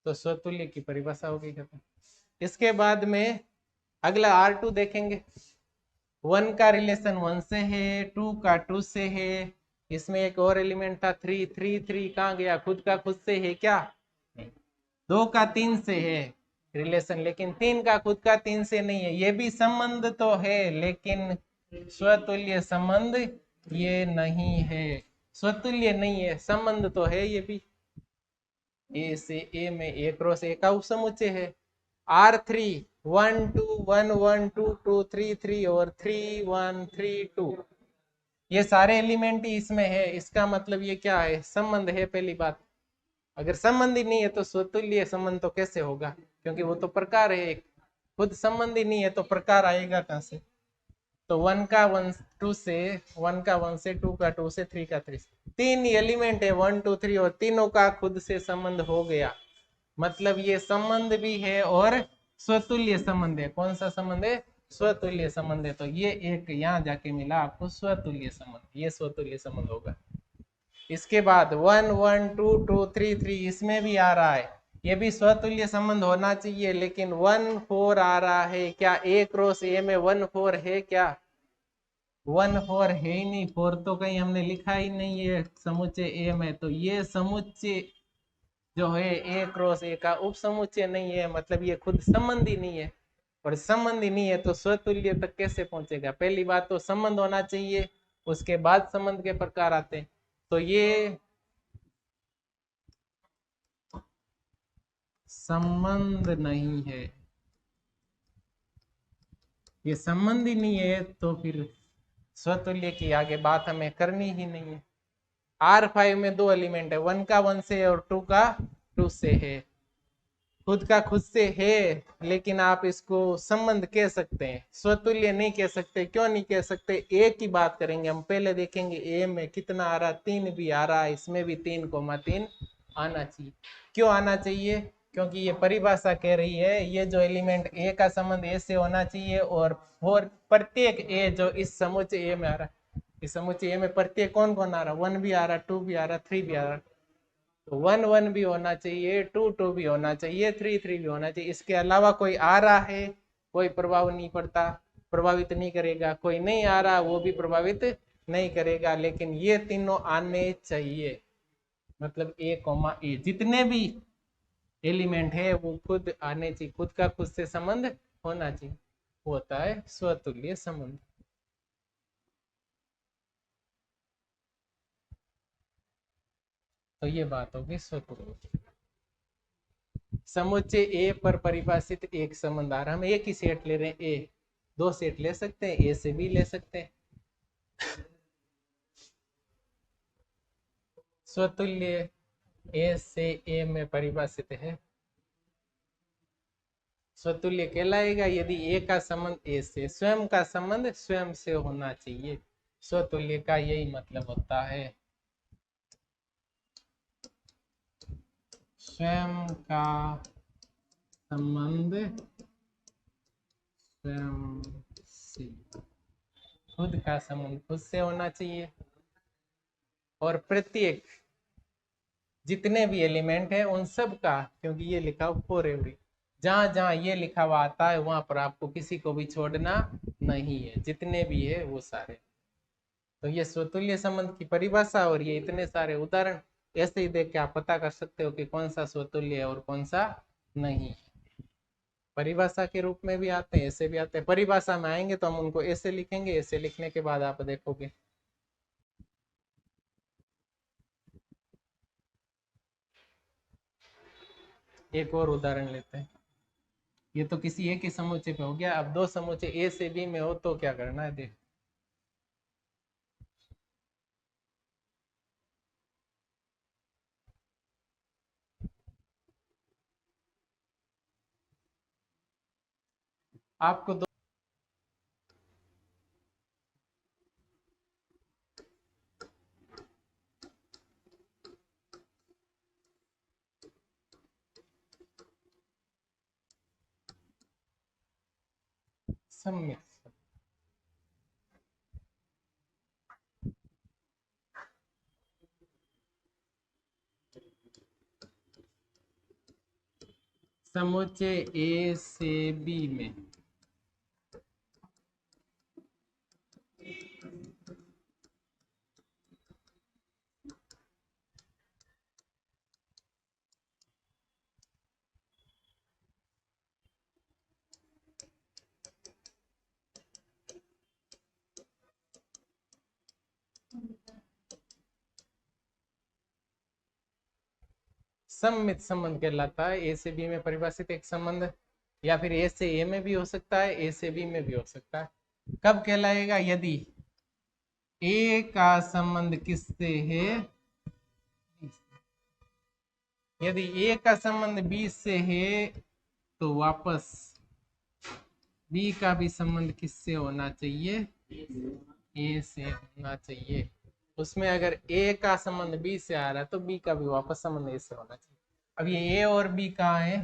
तो स्वतुल्य की परिभाषा हो गई खत्म। इसके बाद में अगला R2 देखेंगे। 1 का रिलेशन 1 से है, 2 का 2 से है, इसमें एक और एलिमेंट था 3, 3 कहाँ गया? खुद का खुद से है क्या? 2 का 3 से है रिलेशन, लेकिन 3 का खुद का 3 से नहीं है। ये भी संबंध तो है लेकिन स्वतुल्य संबंध ये नहीं है, स्वतुल्य नहीं है, संबंध तो है ये भी। ए से ए में ए क्रॉस ए का उपसमुच्चय है। R3 1 2 1 1 2 2 3 3 और 3 1 3 2, ये सारे एलिमेंट ही इसमें है। इसका मतलब ये क्या है? संबंध है पहली बात। अगर संबंध ही नहीं है तो स्वतुल्य संबंध तो कैसे होगा? क्योंकि वो तो प्रकार है एक, खुद संबंध ही नहीं है तो प्रकार आएगा कहां से? तो 1 का 1 2 से, 1 का 1 से, 2 का 2 से, 3 का 3 से, तीन एलिमेंट है 1 2 3 और तीनों का खुद से संबंध हो गया। मतलब ये संबंध भी है और स्वतुल्य संबंध है। कौन सा संबंध है? स्वतुल्य संबंध है। तो ये एक यहाँ जाके मिला आपको स्वतुल्य संबंध, ये स्वतुल्य संबंध होगा। इसके बाद 1 1 2 2 3 3 इसमें भी आ रहा है, ये भी स्वतुल्य संबंध होना चाहिए, लेकिन 1 4 आ रहा है क्या? ए क्रॉस ए में 1 4 है क्या? 1 4 है ही नहीं, 4 तो कहीं हमने लिखा ही नहीं है समुच्चय ए में। तो ये समुच्चय जो है ए क्रॉस ए का उपसमुच्चय नहीं है, मतलब ये खुद संबंध ही नहीं है। और संबंध ही नहीं है तो स्वतुल्य तक कैसे पहुंचेगा? पहली बात तो संबंध होना चाहिए, उसके बाद संबंध के प्रकार आते हैं। तो ये संबंध नहीं है, ये संबंध ही नहीं है तो फिर स्वतुल्य की आगे बात हमें करनी ही नहीं है। R5 में दो एलिमेंट है, 1 का 1 से और 2 का 2 से है। खुद का खुद से है लेकिन आप इसको संबंध कह सकते हैं, स्वतुल्य नहीं कह सकते। क्यों नहीं कह सकते? ए की बात करेंगे हम, पहले देखेंगे ए में कितना आ रहा, 3 भी आ रहा है, इसमें भी 3,3 आना चाहिए। क्यों आना चाहिए? क्योंकि ये परिभाषा कह रही है ये जो एलिमेंट ए का संबंध ए से होना चाहिए, और प्रत्येक ए जो इस समुच्चय ए में आ रहा है, इस समुच्चय ए में प्रत्येक कौन कौन आ रहा? 1 भी आ रहा, 2 भी आ रहा, 3 भी आ रहा। तो 1 1 भी होना चाहिए, 2 2 भी होना चाहिए, 3 3 भी होना चाहिए। इसके अलावा कोई आ रहा है, कोई प्रभाव नहीं पड़ता, प्रभावित नहीं करेगा। कोई नहीं आ रहा, वो भी प्रभावित नहीं करेगा, लेकिन ये तीनों आने चाहिए। मतलब ए कॉमा ए जितने भी एलिमेंट है वो खुद आने चाहिए, खुद का खुद से संबंध होना चाहिए, वो होता है स्वतुल्य संबंध। तो ये बात होगी स्वतुल्य। समुच्चय ए पर परिभाषित एक संबंध आ रहा है, हम एक ही सेट ले रहे हैं ए, दो सेट ले सकते हैं, ए से भी ले सकते हैं। स्वतुल्य ए से ए में परिभाषित है, स्वतुल्य कहलाएगा यदि ए का संबंध ए से, स्वयं का संबंध स्वयं से होना चाहिए। स्वतुल्य का यही मतलब होता है, स्वयं का संबंध स्वयं से, खुद का संबंध खुद से होना चाहिए। और प्रत्येक जितने भी एलिमेंट है उन सब का, क्योंकि ये लिखा हुआ फॉर एवरी, जहां जहां ये लिखा हुआ आता है वहां पर आपको किसी को भी छोड़ना नहीं है, जितने भी है वो सारे। तो ये स्वतुल्य संबंध की परिभाषा और ये इतने सारे उदाहरण ऐसे ही देख के आप पता कर सकते हो कि कौन सा स्वतुल्य है और कौन सा नहीं। परिभाषा के रूप में भी आते हैं, ऐसे भी आते हैं। परिभाषा में आएंगे तो हम उनको ऐसे लिखेंगे, ऐसे लिखने के बाद आप देखोगे। एक और उदाहरण लेते हैं। ये तो किसी एक ही समुच्चय पे हो गया, अब दो समुच्चय ए से बी में हो तो क्या करना है देख। आपको दो सममित समुच्चय ए से बी में सममित संबंध कहलाता है। ए से बी में परिभाषित एक संबंध, या फिर ए से ए में भी हो सकता है, ए से बी में भी हो सकता है। कब कहलाएगा? यदि ए का संबंध किससे है? यदि ए का संबंध बी से है तो वापस बी का भी संबंध किससे होना चाहिए? ए से होना चाहिए। उसमें अगर ए का संबंध बी से आ रहा है तो बी का भी वापस संबंध ए से होना चाहिए। अब ये ए और बी कहाँ है?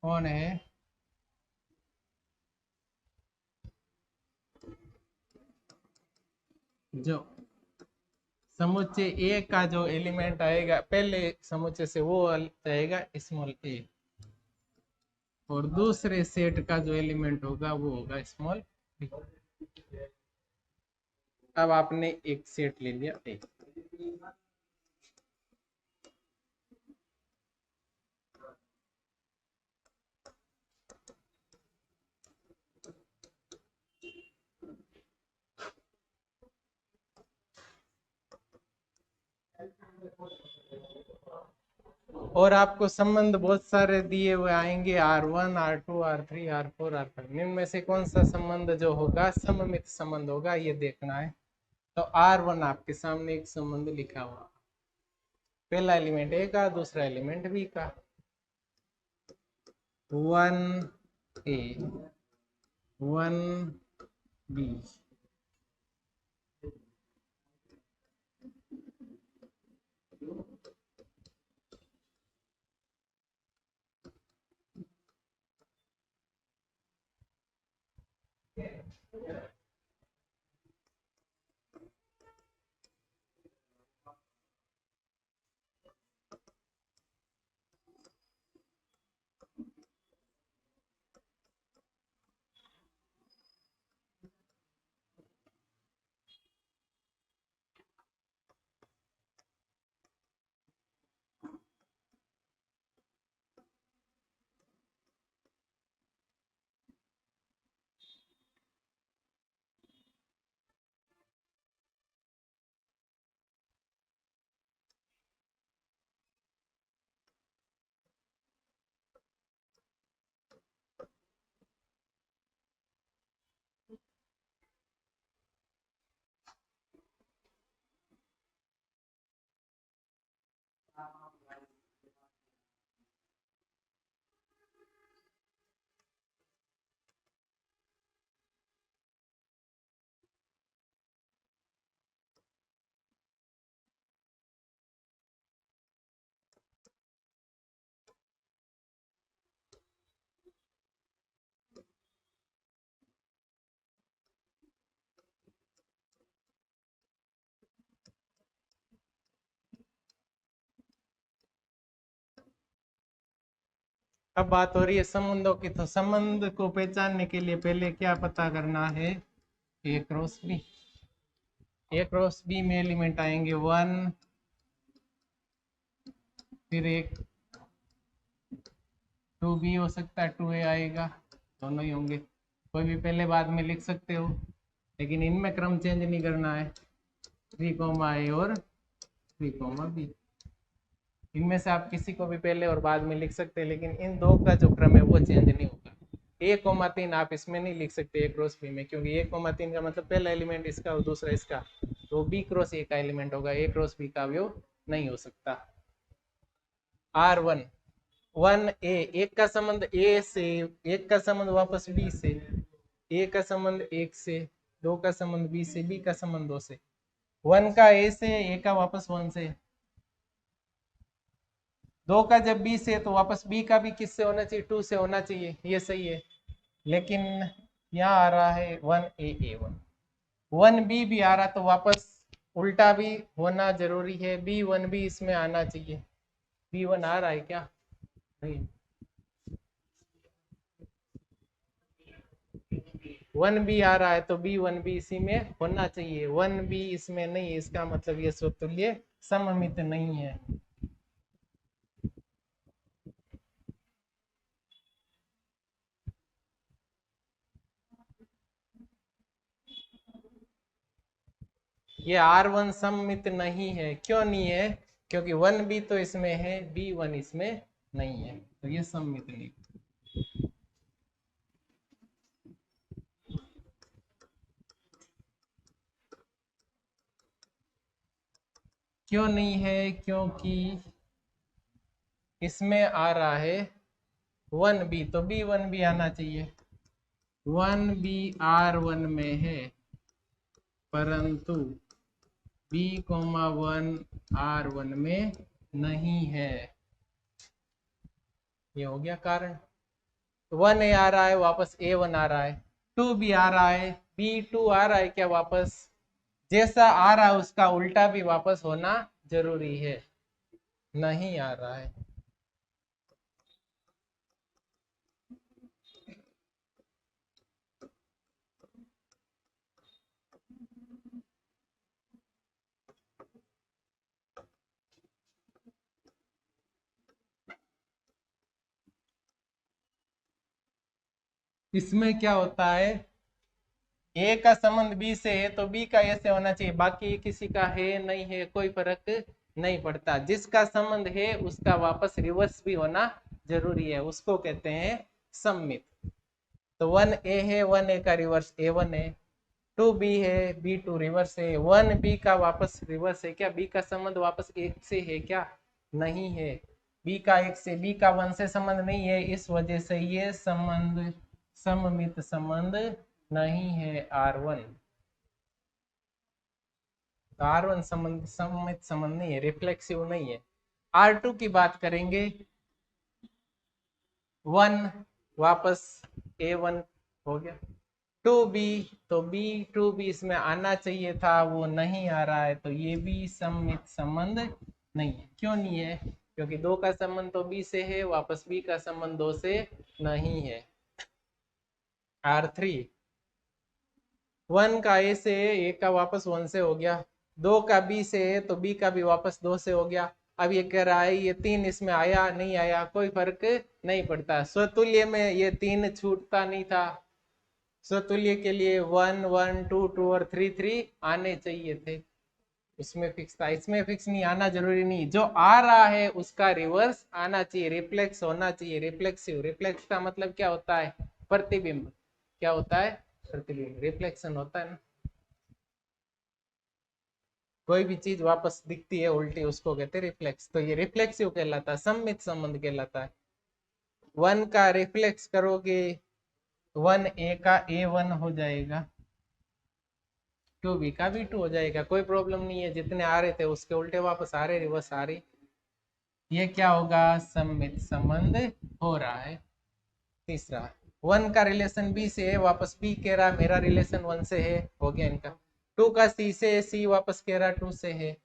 कौन है? जो समुच्चय ए का जो एलिमेंट आएगा पहले समुच्चय से वो आएगा स्मॉल ए, और दूसरे सेट का जो एलिमेंट होगा वो होगा स्मॉल बी। अब आपने एक सेट ले लिया ए। और आपको संबंध बहुत सारे दिए हुए आएंगे, R1, R2, R3, R4, R5। इनमें से कौन सा संबंध जो होगा सममित संबंध होगा ये देखना है। तो R1 आपके सामने एक संबंध लिखा हुआ, पहला एलिमेंट ए का, दूसरा एलिमेंट बी का। 1A 1B। अब बात हो रही है संबंधों की, तो संबंध को पहचानने के लिए पहले क्या पता करना है? ए क्रॉस बी। ए क्रॉस बी में एलिमेंट आएंगे 1, फिर एक 2B हो सकता है, 2A आएगा, दोनों ही होंगे। कोई भी पहले बाद में लिख सकते हो, लेकिन इनमें क्रम चेंज नहीं करना है। 3A और 3B, इनमें से आप किसी को भी पहले और बाद में लिख सकते हैं, लेकिन इन दो का जो क्रम है वो चेंज नहीं होगा। 1,3 आप इसमें नहीं लिख सकते ए क्रॉस बी में, क्योंकि 1,3 का मतलब पहला एलिमेंट इसका और दूसरा इसका, तो बी क्रॉस ए का एलिमेंट होगा, ए क्रॉस बी का अवयव नहीं हो सकता। R1 1A, एक का संबंध ए से, एक का संबंध वापस बी से, ए का संबंध एक से, दो का संबंध बी से, बी का संबंध दो से, 1 का ए से, ए का वापस 1 से, 2 का जब बी से तो वापस बी का भी किससे होना चाहिए? 2 से होना चाहिए, ये सही है। लेकिन यहाँ आ रहा है 1A1, 1B भी आ रहा तो वापस उल्टा भी होना जरूरी है, B1 भी इसमें आना चाहिए। B1 आ रहा है क्या? नहीं, 1B आ रहा है तो B1 भी इसी में होना चाहिए। 1B इसमें नहीं है, इसका मतलब ये स्वतुल्य सममित नहीं है। ये R1 सममित नहीं है। क्यों नहीं है? क्योंकि 1B तो इसमें है, B1 इसमें नहीं है, तो ये सममित नहीं। क्यों नहीं है? क्योंकि इसमें आ रहा है 1B, तो B1 भी आना चाहिए। 1B R1 में है, परंतु B,1 R1 में नहीं है। ये हो गया कारण। 1A आ रहा है, वापस A1 आ रहा है। 2B आ रहा है, B2 आ रहा है क्या वापस? जैसा आ रहा है उसका उल्टा भी वापस होना जरूरी है। नहीं आ रहा है। इसमें क्या होता है, ए का संबंध बी से है तो बी का ए से होना चाहिए, बाकी किसी का है नहीं है कोई फर्क नहीं पड़ता। जिसका संबंध है उसका वापस रिवर्स भी होना जरूरी है, उसको कहते हैं सममित। तो 1A है, 1A का रिवर्स A1 है। 2B है, B2 रिवर्स है। 1B का वापस रिवर्स है क्या? B का संबंध वापस एक से है क्या? नहीं है। B का एक से, B का 1 से संबंध नहीं है, इस वजह से ये संबंध सममित संबंध नहीं है R1। तो R1 संबंध सममित संबंध नहीं है, रिफ्लेक्सिव नहीं है। R2 की बात करेंगे, 1 वापस A1 हो गया। 2B, तो B2 भी इसमें आना चाहिए था, वो नहीं आ रहा है, तो ये भी सममित संबंध नहीं है। क्यों नहीं है? क्योंकि 2 का संबंध तो B से है, वापस B का संबंध 2 से नहीं है। R3, 1 का A से है, A का वापस 1 से हो गया। 2 का B से है तो B का भी वापस 2 से हो गया। अब ये कह रहा है ये 3 इसमें आया नहीं आया कोई फर्क नहीं पड़ता। स्वतुल्य में ये 3 छूटता नहीं था। स्वतुल्य के लिए 1 1 2 2 और 3 3 आने चाहिए थे, उसमें फिक्स था। इसमें फिक्स नहीं, आना जरूरी नहीं। जो आ रहा है उसका रिवर्स आना चाहिए, रिफ्लेक्स होना चाहिए। रिफ्लेक्सिव, रिफ्लेक्स का मतलब क्या होता है? प्रतिबिंब। क्या होता है? प्रतिबिंब। रिफ्लेक्शन होता है ना, कोई भी चीज वापस दिखती है उल्टी, उसको कहते हैं रिफ्लेक्स। तो ये रिफ्लेक्सिव कहलाता है, सममित संबंध कहलाता है। 1 का रिफ्लेक्स करोगे 1A का A1 हो जाएगा, 2B का B2 हो जाएगा, कोई प्रॉब्लम नहीं है। जितने आ रहे थे उसके उल्टे वापस आ रहे, रिवर्स आ रही। ये क्या होगा? सममित संबंध हो रहा है। तीसरा, 1 का रिलेशन B से है, वापस B कह रहा मेरा रिलेशन 1 से है, हो गया इनका। 2 का C से, C वापस कह रहा 2 से है,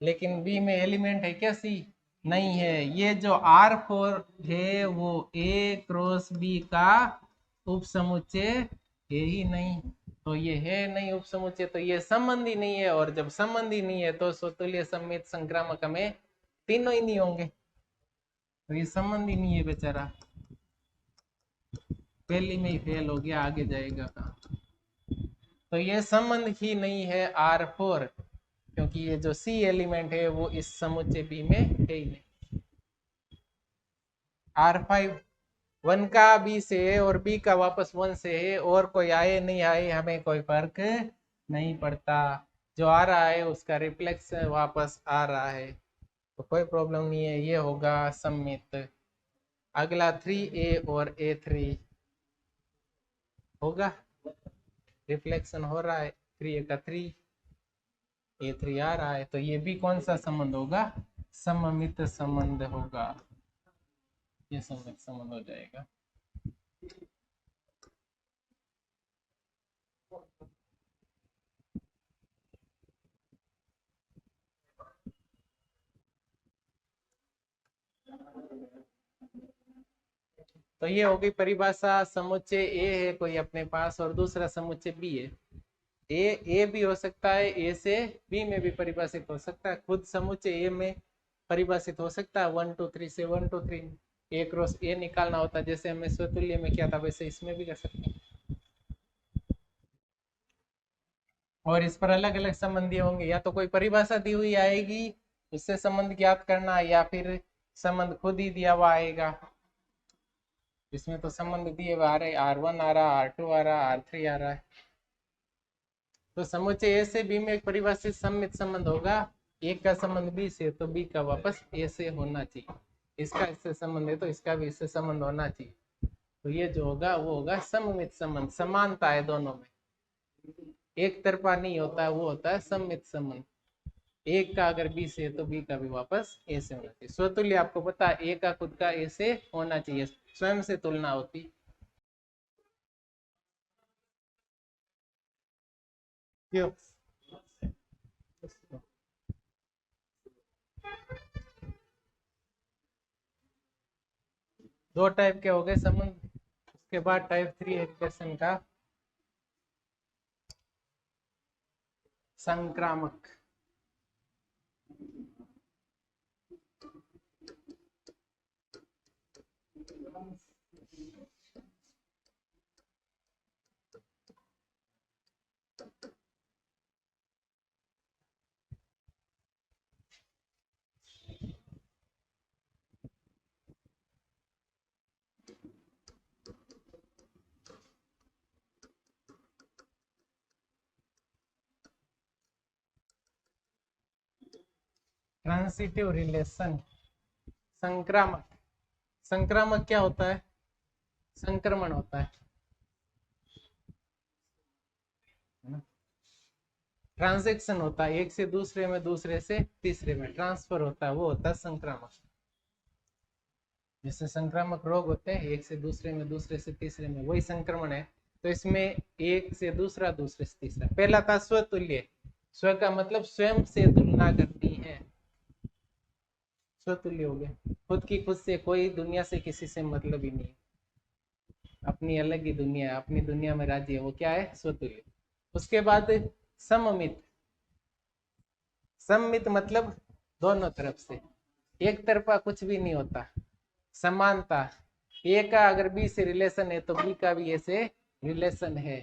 लेकिन B में एलिमेंट है क्या? C नहीं है। ये जो R4 है वो A क्रॉस B का उपसमुच्चय है ही नहीं, तो ये है नहीं उपसमुच्चय, तो ये संबंधी नहीं है। और जब संबंधी नहीं है तो स्वतुल्य सममित संक्रामक में तीनों ही नहीं होंगे, तो ये संबंधी नहीं है बेचारा, पहली में ही फेल हो गया, आगे जाएगा कहाँ? तो ये संबंध ही नहीं है R4, क्योंकि ये जो C एलिमेंट है वो इस समुच्चय B में है ही नहीं। R5, 1 का B से है और B का वापस 1 से है, और कोई आए नहीं आए हमें कोई फर्क नहीं पड़ता। जो आ रहा है उसका रिफ्लेक्स वापस आ रहा है, तो कोई प्रॉब्लम नहीं है, ये होगा सममित। अगला 3A और A3 होगा, रिफ्लेक्शन हो रहा है, 3A का 3, A3 आ रहा है, तो ये भी कौन सा संबंध होगा? सममित संबंध होगा, ये सममित संबंध हो जाएगा। तो ये हो गई परिभाषा। समुच्चय ए है कोई अपने पास और दूसरा समुच्चय बी है। ए भी हो सकता है, ए से बी में भी परिभाषित हो सकता है, खुद समुच्चय ए में परिभाषित हो सकता है 1 2 3 से 1 2 3 ए क्रॉस ए निकालना होता है, जैसे हमें स्वतुल्य में किया था वैसे इसमें भी कर सकते हैं। और इस पर अलग अलग संबंध दिए होंगे, या तो कोई परिभाषा दी हुई आएगी उससे संबंध ज्ञात करना, या फिर संबंध खुद ही दिया हुआ आएगा। इसमें तो संबंध दिए हुए आ रहे, R1 आ रहा, R2 आ रहा, R3 आ रहा है। तो समुच्चय ए से बी में एक परिभाषित सममित संबंध होगा, एक का संबंध बी से तो बी का वापस ए से होना चाहिए, इसका इससे संबंध है तो इसका भी इससे संबंध होना चाहिए। तो ये जो होगा वो होगा सममित संबंध, समानता है दोनों में, एक तरफा नहीं होता है, वो होता है सममित संबंध। एक का अगर बी से है तो बी का भी वापस ए से होना चाहिए। स्वतुल्य आपको पता है, ए का खुद का ए से होना चाहिए, स्वयं से तुलना होती। क्यों? दो टाइप के हो गए संबंध। उसके बाद टाइप 3 एजुकेशन का संक्रामक। Transitive relation. संक्रामक, संक्रामक क्या होता है? संक्रमण होता है ना? ट्रांजैक्शन होता है, एक से दूसरे में, दूसरे से तीसरे में ट्रांसफर होता है, वो होता है संक्रामक। जैसे संक्रामक रोग होते हैं एक से दूसरे में, दूसरे से तीसरे में, वही संक्रमण है। तो इसमें एक से दूसरा, दूसरे से तीसरा। पहला था स्वतुल्य, स्व का मतलब स्वयं से तुलना करनी है, स्वतुल्य हो गया, खुद की खुद से, कोई दुनिया से किसी से मतलब ही नहीं, अपनी अलग ही दुनिया है, अपनी दुनिया में राज्य है, वो क्या है? स्वतुल्य। उसके बाद सममित। सममित मतलब दोनों तरफ से, एक तरफा कुछ भी नहीं होता, समानता। ए का अगर बी से रिलेशन है तो बी का भी ए से रिलेशन है,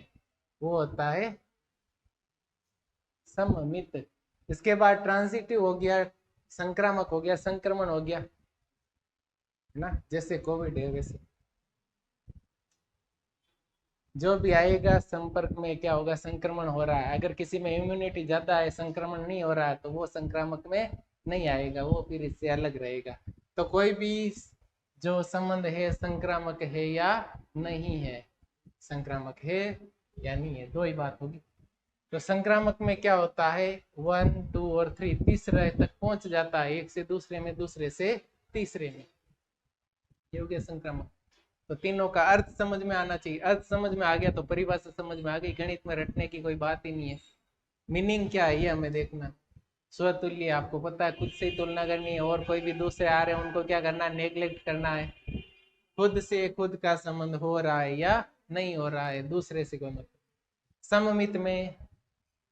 वो होता है सममित। इसके बाद ट्रांजिटिव हो गया, संक्रामक हो गया, संक्रमण हो गया, है ना? जैसे कोविड है वैसे जो भी आएगा संपर्क में क्या होगा? संक्रमण हो रहा है। अगर किसी में इम्यूनिटी ज्यादा है, संक्रमण नहीं हो रहा है, तो वो संक्रामक में नहीं आएगा, वो फिर इससे अलग रहेगा। तो कोई भी जो संबंध है संक्रामक है या नहीं है, संक्रामक है या नहीं है, दो ही बात होगी। तो संक्रामक में क्या होता है? 1 2 और 3 तीसरे तक पहुंच जाता है, एक से दूसरे में, दूसरे से तीसरे में, ये हो गया संक्रामक। तो तीनों का अर्थ समझ में आना चाहिए, अर्थ समझ में आ गया तो परिभाषा समझ में आ गई, गणित में रटने की कोई बात ही नहीं है। मीनिंग क्या है ये हमें देखना। स्वतुल्य आपको पता है, खुद से ही तुलना करनी है, और कोई भी दूसरे आ रहे हैं उनको क्या करना है? नेग्लेक्ट करना है। खुद से खुद का संबंध हो रहा है या नहीं हो रहा है, दूसरे से कोई मतलब। सममित में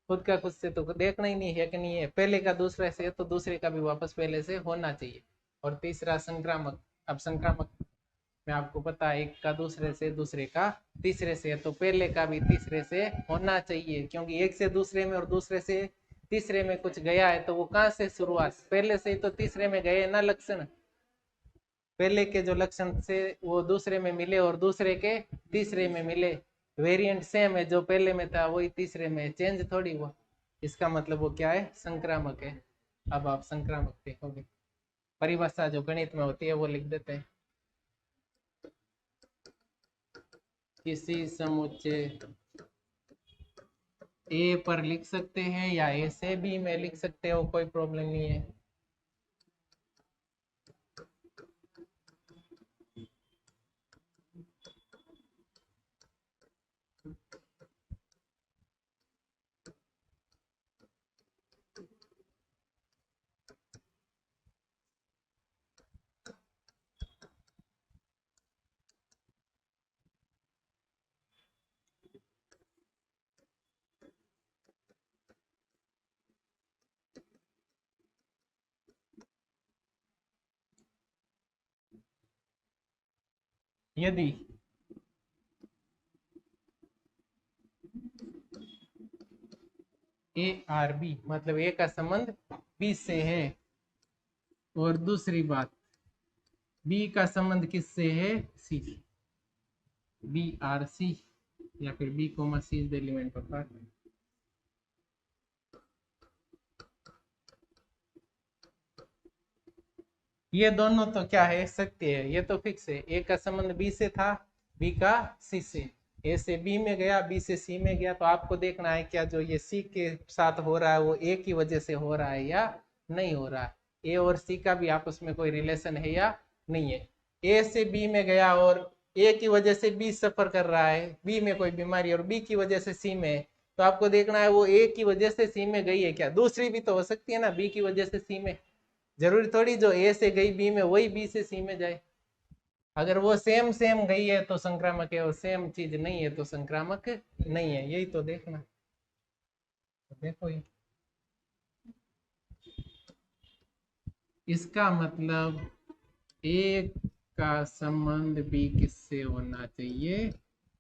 खुद का खुद से तो देखना ही नहीं है कि नहीं है, पहले का दूसरे से तो दूसरे का भी वापस पहले से होना चाहिए। और तीसरा संक्रामक। अब संक्रामक में आपको पता है, एक का दूसरे से, दूसरे का तीसरे से, तो पहले का भी तीसरे से होना चाहिए, क्योंकि एक से दूसरे में और दूसरे से तीसरे में कुछ गया है तो वो कहाँ से शुरुआत? पहले से ही तो तीसरे में गए ना लक्षण, पहले के जो लक्षण से वो दूसरे में मिले और दूसरे के तीसरे में मिले, वेरिएंट सेम है, जो पहले में था वही तीसरे में, चेंज थोड़ी हुआ। इसका मतलब वो क्या है? संक्रामक है। अब आप संक्रामक देखोगे, परिभाषा जो गणित में होती है वो लिख देते हैं। किसी समुच्चय ए पर लिख सकते हैं या ए से बी में लिख सकते हो, कोई प्रॉब्लम नहीं है। यदि ए आर बी मतलब ए का संबंध बी से है, और दूसरी बात बी का संबंध किससे है, सी, बी आर सी, या फिर B comma C is the element of R. ये दोनों तो क्या है, सत्य है, ये तो फिक्स है। ए का संबंध बी से था, बी का सी से, ए से बी में गया, बी से सी में गया। तो आपको देखना है क्या जो ये सी के साथ हो रहा है वो ए की वजह से हो रहा है या नहीं हो रहा है। ए और सी का भी आपस में कोई रिलेशन है या नहीं है। ए से बी में गया और ए की वजह से बी सफर कर रहा है, बी में कोई बीमारी, और बी की वजह से सी में, तो आपको देखना है वो ए की वजह से सी में गई है क्या। दूसरी भी तो हो सकती है ना, बी की वजह से सी में, जरूरी थोड़ी जो ए से गई बी में वही बी से सी में जाए। अगर वो सेम सेम गई है तो संक्रामक है, और सेम चीज नहीं है तो संक्रामक नहीं है। यही तो देखना। तो देखो ये इसका मतलब ए का संबंध बी किससे होना चाहिए,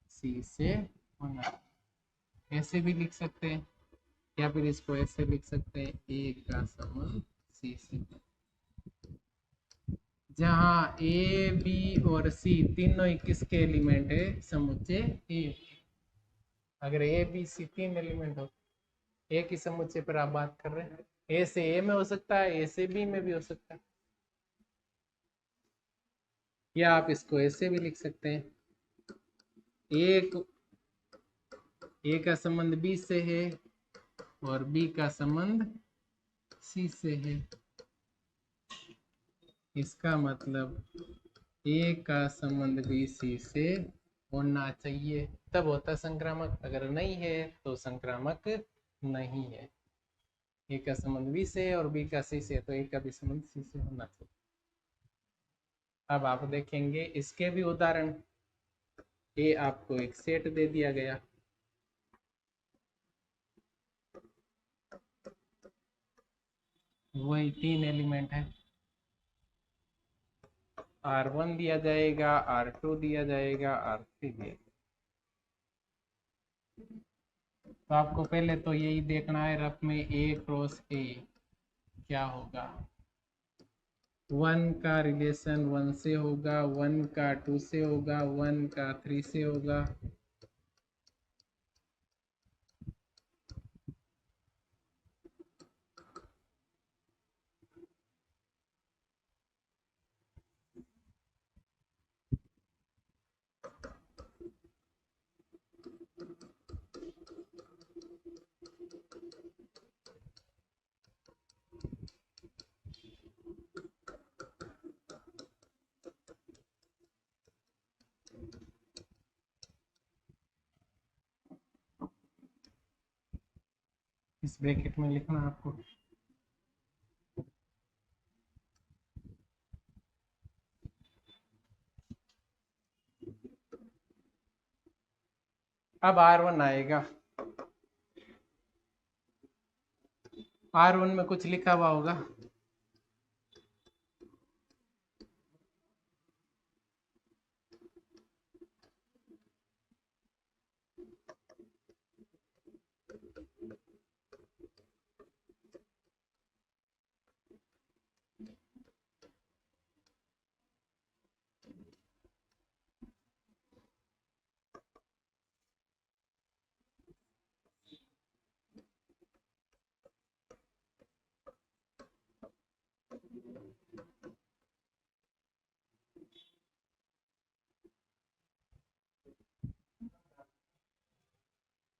सी से होना चाहिए। ऐसे भी लिख सकते हैं, या फिर इसको ऐसे लिख सकते हैं, ए का संबंध सी से, जहाँ ए बी और सी तीनों ही किसके एलिमेंट है, समुच्चय ए। अगर ए बी सी तीन एलिमेंट हो, ए की समुच्चय पर आप बात कर रहे हैं, ए से ए में हो सकता है, ए से बी में भी हो सकता है, या आप इसको ऐसे भी लिख सकते हैं, एक ए का संबंध बी से है और बी का संबंध सी से है। इसका मतलब ए का संबंध बी सी से होना चाहिए, तब होता संक्रामक। अगर नहीं है तो संक्रामक नहीं है। ए का संबंध बी से और बी का सी से, तो ए का भी संबंध सी से होना चाहिए। अब आप देखेंगे इसके भी उदाहरण। ए आपको एक सेट दे दिया गया, वही तीन एलिमेंट है, R1 दिया जाएगा, R2 दिया जाएगा, R3 दिया जाएगा। तो आपको पहले तो यही देखना है रफ में ए क्रॉस ए क्या होगा। 1 का रिलेशन 1 से होगा, 1 का 2 से होगा, 1 का 3 से होगा। इस ब्रैकेट में लिखना आपको। अब R1 आएगा, R1 में कुछ लिखा हुआ होगा,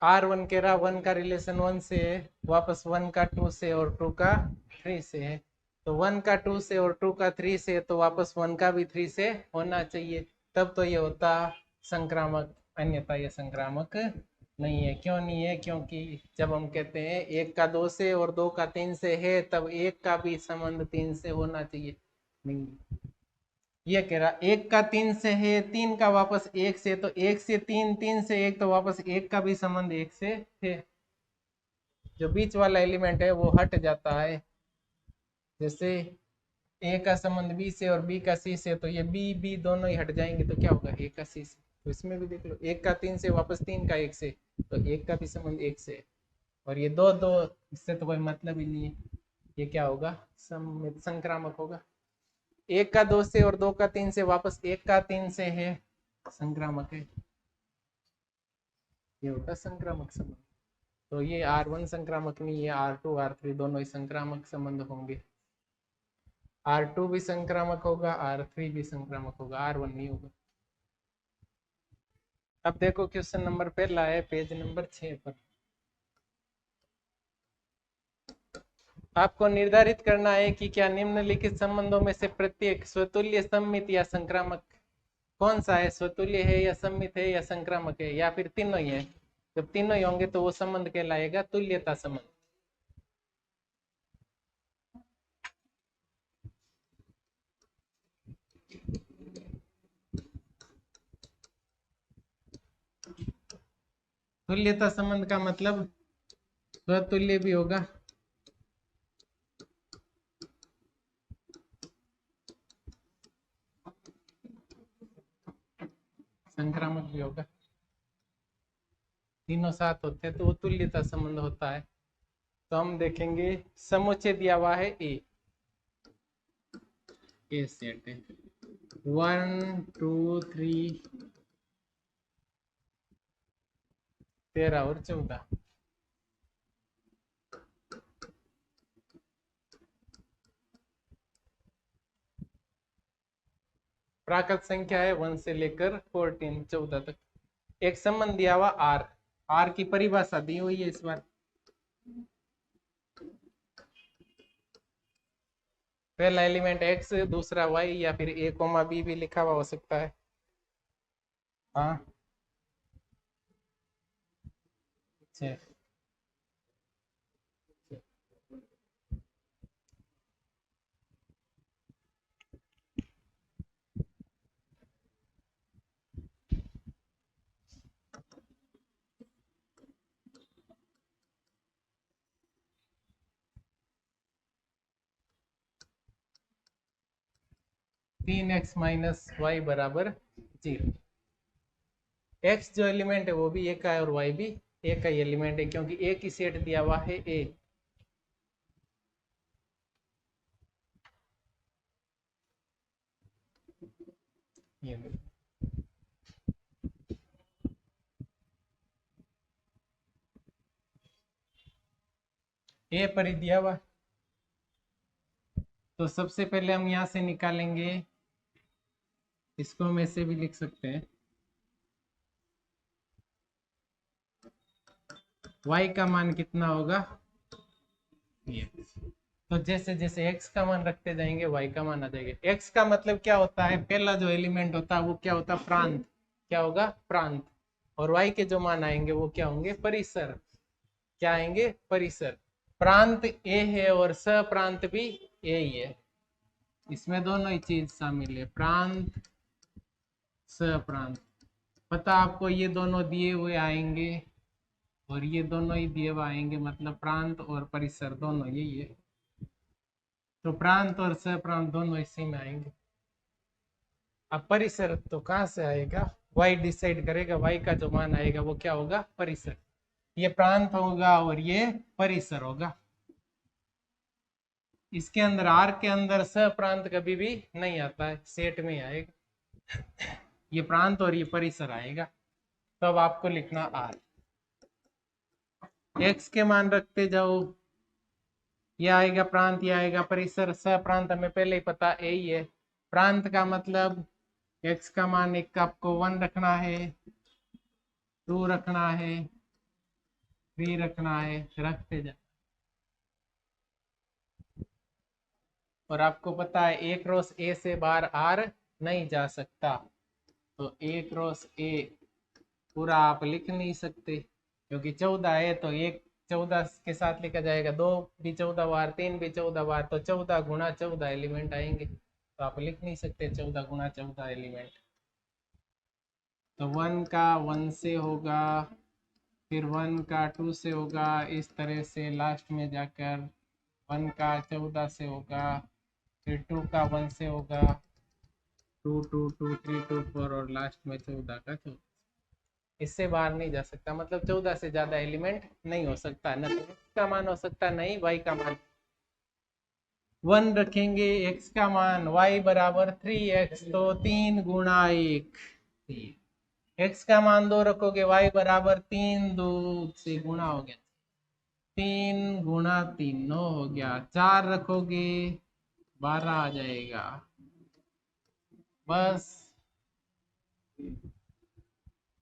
R1 कह रहा 1 का रिलेशन 1 से है, वापस 1 का 2 से और 2 का 3 से है। तो 1 का 2 से और 2 का 3 से, तो वापस 1 का भी 3 से होना चाहिए, तब तो ये होता संक्रामक। अन्यथा ये संक्रामक नहीं है। क्यों नहीं है? क्योंकि जब हम कहते हैं 1 का 2 से और 2 का 3 से है, तब 1 का भी संबंध 3 से होना चाहिए। नहीं, ये कह रहा 1 का 3 से है, 3 का वापस 1 से, तो 1 से 3, 3 से 1, तो वापस 1 का भी संबंध 1 से है। जो बीच वाला एलिमेंट है वो हट जाता है। जैसे ए का संबंध बी से और बी का सी से, तो ये बी बी दोनों ही हट जाएंगे, तो क्या होगा ए का सी से। तो इसमें भी देख लो, एक का तीन से वापस तीन का एक से, तो एक का भी संबंध एक से, और ये दो दो, इससे तो कोई मतलब ही नहीं है, ये क्या होगा संक्रामक होगा। एक का दो से और दो का तीन से वापस एक का तीन से है, संक्रामक है, ये होगा संक्रामक संबंध। तो ये R1 संक्रामक नहीं है, R2 R3 दोनों ही संक्रामक संबंध होंगे। R2 भी संक्रामक होगा, R3 भी संक्रामक होगा, R1 नहीं होगा। अब देखो क्वेश्चन नंबर पहला है पेज नंबर 6 पर। आपको निर्धारित करना है कि क्या निम्नलिखित संबंधों में से प्रत्येक स्वतुल्य, सममित या संक्रामक कौन सा है, स्वतुल्य है या सममित है या संक्रामक है, या फिर तीनों ही है। जब तीनों ही होंगे तो वो संबंध कहलाएगा तुल्यता संबंध। तुल्यता संबंध का मतलब स्वतुल्य भी होगा, संक्रामक भी होगा, तीनों साथ होते हैं तो वो तुल्यता संबंध होता है। तो हम देखेंगे समुच्चय दिया हुआ है ए सेट है 1 2 3 13 और 14। प्राकृत संख्या है 1 से लेकर 14 14 तक। एक संबंध दिया हुआ आर, आर की परिभाषा दी हुई है इस बार। पहला एलिमेंट एक्स, दूसरा वाई, या फिर ए कोमा बी भी लिखा हुआ हो सकता है। हाँ अच्छा, 3x माइनस वाई बराबर 0। एक्स जो एलिमेंट है वो भी ए का है और वाई भी ए का ही एलिमेंट है, क्योंकि ए की सेट दिया हुआ है ए। ये ए पर ही दिया हुआ, तो सबसे पहले हम यहां से निकालेंगे, इसको हम ऐसे भी लिख सकते हैं, y का मान कितना होगा ये। तो जैसे जैसे x का मान रखते जाएंगे y का मान आ जाएगा। x का मतलब क्या होता है, पहला जो एलिमेंट होता है वो क्या होता है, प्रांत, क्या होगा प्रांत, और y के जो मान आएंगे वो क्या होंगे, परिसर, क्या आएंगे परिसर। प्रांत a है और सप्रांत भी a ही है, इसमें दोनों ही चीज शामिल है, प्रांत सप्रांत। पता आपको ये दोनों दिए हुए आएंगे और ये दोनों ही दिए हुए आएंगे, मतलब प्रांत और परिसर दोनों यही है। तो प्रांत और सप्रांत दोनों इसी में आएंगे। अब परिसर तो कहाँ से आएगा, y डिसाइड करेगा, y का जो मान आएगा वो क्या होगा, परिसर। ये प्रांत होगा और ये परिसर होगा। इसके अंदर आर के अंदर सप्रांत कभी भी नहीं आता है, सेट में ही आएगा, ये प्रांत और ये परिसर आएगा। तो अब आपको लिखना आर, एक्स के मान रखते जाओ, ये आएगा प्रांत, ये आएगा परिसर। सप्रांत हमें पहले ही पता ए ही है। प्रांत का मतलब एक्स का मान एक आपको 1 रखना है, 2 रखना है, 3 रखना है, रखते जा। और आपको पता है ए क्रॉस ए से बाहर आर नहीं जा सकता, तो ए क्रॉस ए पूरा आप लिख नहीं सकते, क्योंकि 14 है तो एक 14 के साथ लिखा जाएगा, 2 भी 14 बार, 3 भी 14 बार, तो 14 गुणा 14 एलिमेंट आएंगे, तो आप लिख नहीं सकते 14 गुणा 14 एलिमेंट। तो 1 का 1 से होगा, फिर 1 का 2 से होगा, इस तरह से लास्ट में जाकर 1 का 14 से होगा, फिर 2 का 1 से होगा 2 2 2 3 2 4 और लास्ट में 14 का 14। इससे बाहर नहीं जा सकता, मतलब 14 से ज्यादा एलिमेंट नहीं हो सकता, न तो x का मान हो सकता नहीं y का मान। 1 रखेंगे, x का मान y बराबर 3x, तो 3 गुणा 1 x का मान 2 रखोगे, y बराबर 3 2 से गुणा हो गया, 3 गुणा 3 9 हो गया, 4 रखोगे 12 आ जाएगा। बस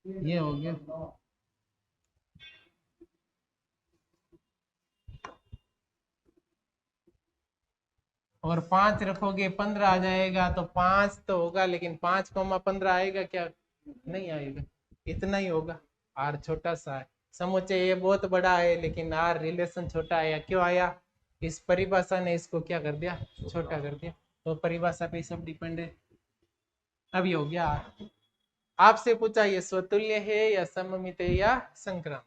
ये हो गया। और 5 रखोगे 15 आ जाएगा, तो 5 तो होगा, लेकिन 5,15 आएगा क्या? नहीं आएगा, इतना ही होगा। आर छोटा सा है, समुच्चय ये बहुत बड़ा है, लेकिन आर रिलेशन छोटा आया। क्यों आया? इस परिभाषा ने इसको क्या कर दिया? छोटा कर दिया। तो परिभाषा पे सब डिपेंड है। अभी हो गया आर। आपसे पूछा ये स्वतुल्य है या सममित है या संक्रामक।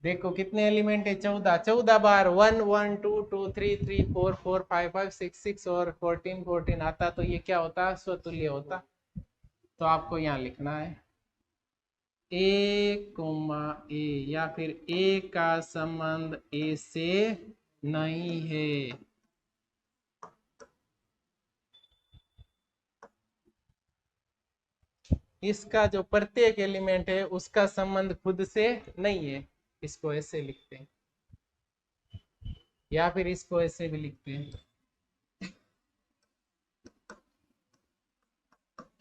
देखो कितने एलिमेंट है? 14। 14 बार 1 1 2 2 3 3 4 4 5 5 6 6 और 14 14 आता, तो ये क्या होता? स्वतुल्य होता। तो आपको यहाँ लिखना है ए कोमा ए, या फिर ए का संबंध ए से नहीं है। इसका जो प्रत्येक एलिमेंट है उसका संबंध खुद से नहीं है। इसको ऐसे लिखते हैं, या फिर इसको ऐसे भी लिखते हैं,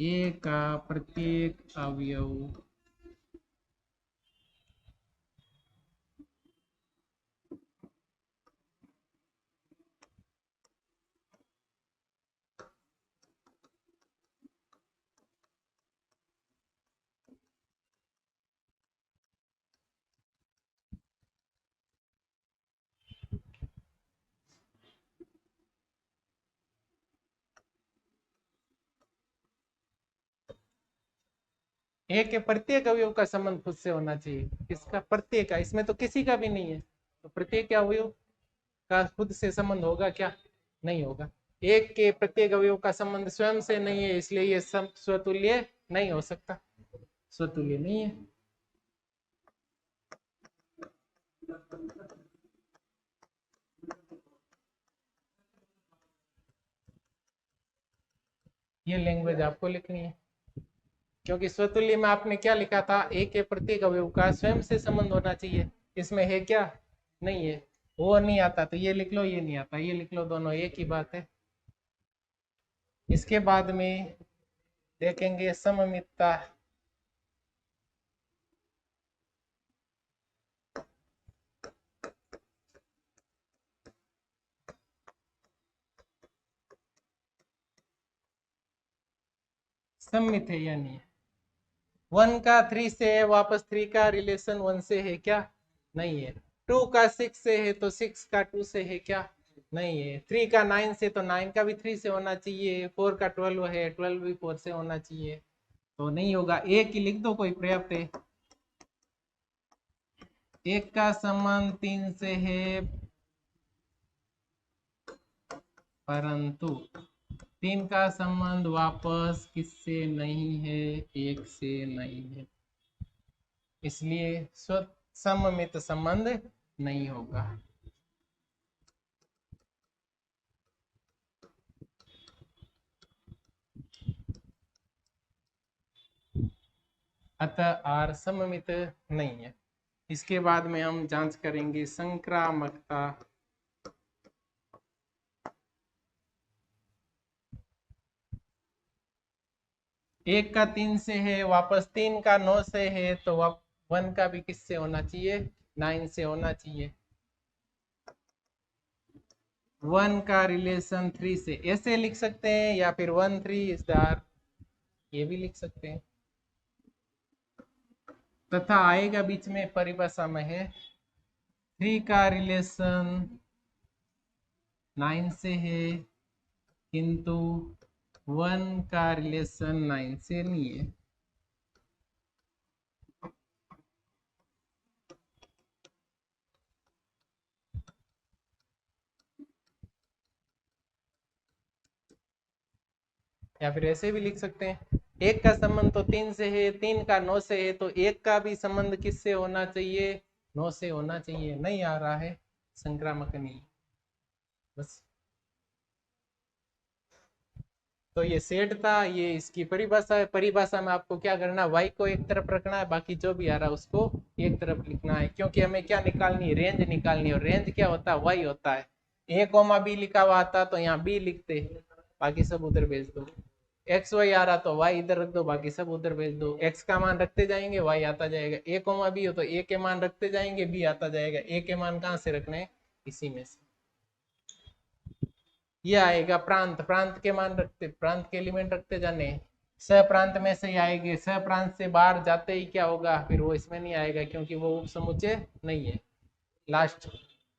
ए का प्रत्येक अवयव ए के प्रत्येक अवयव का संबंध खुद से होना चाहिए। इसका प्रत्येक का, इसमें तो किसी का भी नहीं है, तो प्रत्येक अवयव का खुद से संबंध होगा क्या? नहीं होगा। एक के प्रत्येक अवयव का संबंध स्वयं से नहीं है, इसलिए ये स्वतुल्य नहीं हो सकता, स्वतुल्य नहीं है। ये लैंग्वेज आपको लिखनी है, क्योंकि स्वतुल्य में आपने क्या लिखा था? एक के प्रत्येक अवयव का स्वयं से संबंध होना चाहिए। इसमें है क्या? नहीं है। वो नहीं आता तो ये लिख लो, ये नहीं आता ये लिख लो, दोनों एक ही बात है। इसके बाद में देखेंगे सममितता। सममित है या नहीं है? 1 का 3 से है, वापस 3 का रिलेशन 1 से है क्या? नहीं है। 2 का 6 से है, तो 6 का 2 से है क्या? नहीं है। 3 का 9 से, तो 9 का भी 3 से होना चाहिए। 4 का 12 है, 12 भी 4 से होना चाहिए, तो नहीं होगा। एक ही लिख दो, कोई पर्याप्त है। एक का संबंध 3 से है, परंतु 3 का संबंध वापस किससे नहीं है? एक से नहीं है, इसलिए सममित संबंध नहीं होगा। अतः आर सममित नहीं है। इसके बाद में हम जांच करेंगे संक्रामकता। एक का 3 से है, वापस 3 का 9 से है, तो 1 का भी किससे होना चाहिए? 9 से होना चाहिए। 1 का रिलेशन 3 से, ऐसे लिख सकते हैं, या फिर 1 3 इज द आर, ये भी लिख सकते हैं। तथा आएगा बीच में परिभाषा में है 3 का रिलेशन 9 से है, किंतु 1 का रिलेशन 9 से नहीं है। या फिर ऐसे भी लिख सकते हैं, एक का संबंध तो 3 से है, 3 का 9 से है, तो एक का भी संबंध किससे होना चाहिए, 9 से होना चाहिए। नहीं आ रहा है, संक्रामक नहीं, बस। तो ये सेट था, ये इसकी परिभाषा है। परिभाषा में आपको क्या करना है, वाई को एक तरफ रखना है, बाकी जो भी आ रहा है उसको एक तरफ लिखना है, क्योंकि हमें क्या निकालनी है, रेंज निकालनी है। और रेंज क्या होता है, वाई होता है। ए कोमा बी लिखा हुआ आता तो यहाँ बी लिखते, बाकी सब उधर भेज दो। एक्स वाई आ रहा तो वाई इधर रख दो, बाकी सब उधर भेज दो। एक्स का मान रखते जाएंगे, वाई आता जाएगा। ए कोमा बी हो तो ए के मान रखते जाएंगे, बी आता जाएगा। ए के मान कहाँ से रखने, इसी में से। ये आएगा प्रांत, प्रांत के मान रखते, प्रांत के एलिमेंट रखते जाने। स प्रांत में से ही आएंगे, स प्रांत से बाहर जाते ही क्या होगा, फिर वो इसमें नहीं आएगा, क्योंकि वो उप समुच्चय नहीं है। लास्ट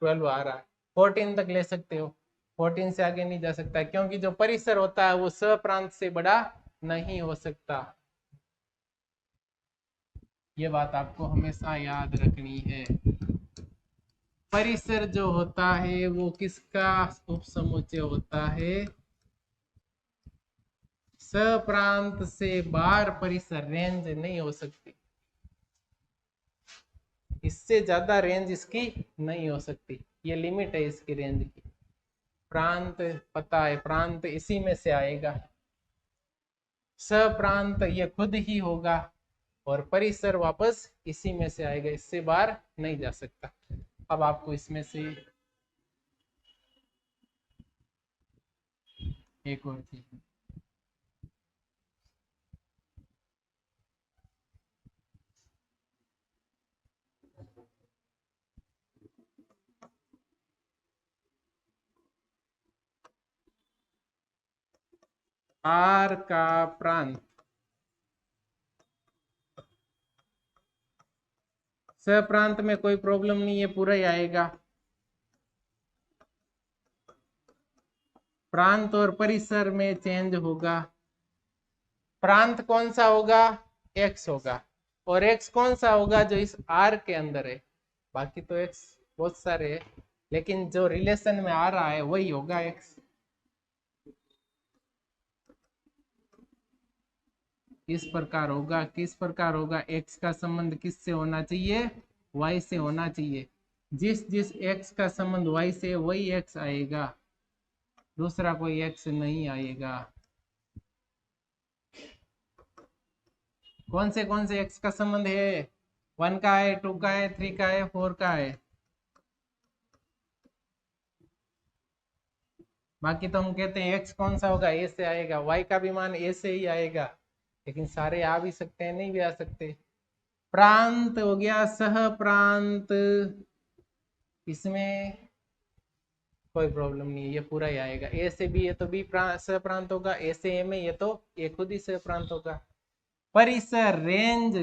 12 आ रहा है, 14 तक ले सकते हो, 14 से आगे नहीं जा सकता, क्योंकि जो परिसर होता है वो स प्रांत से बड़ा नहीं हो सकता। ये बात आपको हमेशा याद रखनी है। परिसर जो होता है वो किसका उपसमुच्चय होता है, सप्रांत से बाहर परिसर रेंज नहीं हो सकती, इससे ज्यादा रेंज इसकी नहीं हो सकती, ये लिमिट है इसकी रेंज की। प्रांत पता है, प्रांत इसी में से आएगा, सप्रांत ये खुद ही होगा, और परिसर वापस इसी में से आएगा, इससे बाहर नहीं जा सकता। अब आपको इसमें से एक और चीज, आर का प्रांत सप्रांत में कोई प्रॉब्लम नहीं है, पूरा ही आएगा। प्रांत और परिसर में चेंज होगा। प्रांत कौन सा होगा, एक्स होगा, और एक्स कौन सा होगा, जो इस आर के अंदर है। बाकी तो एक्स बहुत सारे है, लेकिन जो रिलेशन में आ रहा है वही होगा एक्स। इस प्रकार होगा, किस प्रकार होगा, एक्स का संबंध किससे होना चाहिए, वाई से होना चाहिए। जिस जिस एक्स का संबंध वाई से वही एक्स आएगा, दूसरा कोई एक्स नहीं आएगा। कौन से एक्स का संबंध है, 1 का है, 2 का है, 3 का है, 4 का है। बाकी तो हम कहते हैं एक्स कौन सा होगा, ए से आएगा, वाई का भी मान ए से ही आएगा, लेकिन सारे आ भी सकते हैं, नहीं भी आ सकते। प्रांत हो गया, सह प्रांत, इसमें कोई प्रॉब्लम नहीं है, ये पूरा ही आएगा। ए से बी है तो बी सह प्रांत होगा, ए से ए में ये तो ए खुद ही सह प्रांत होगा। परिसर रेंज,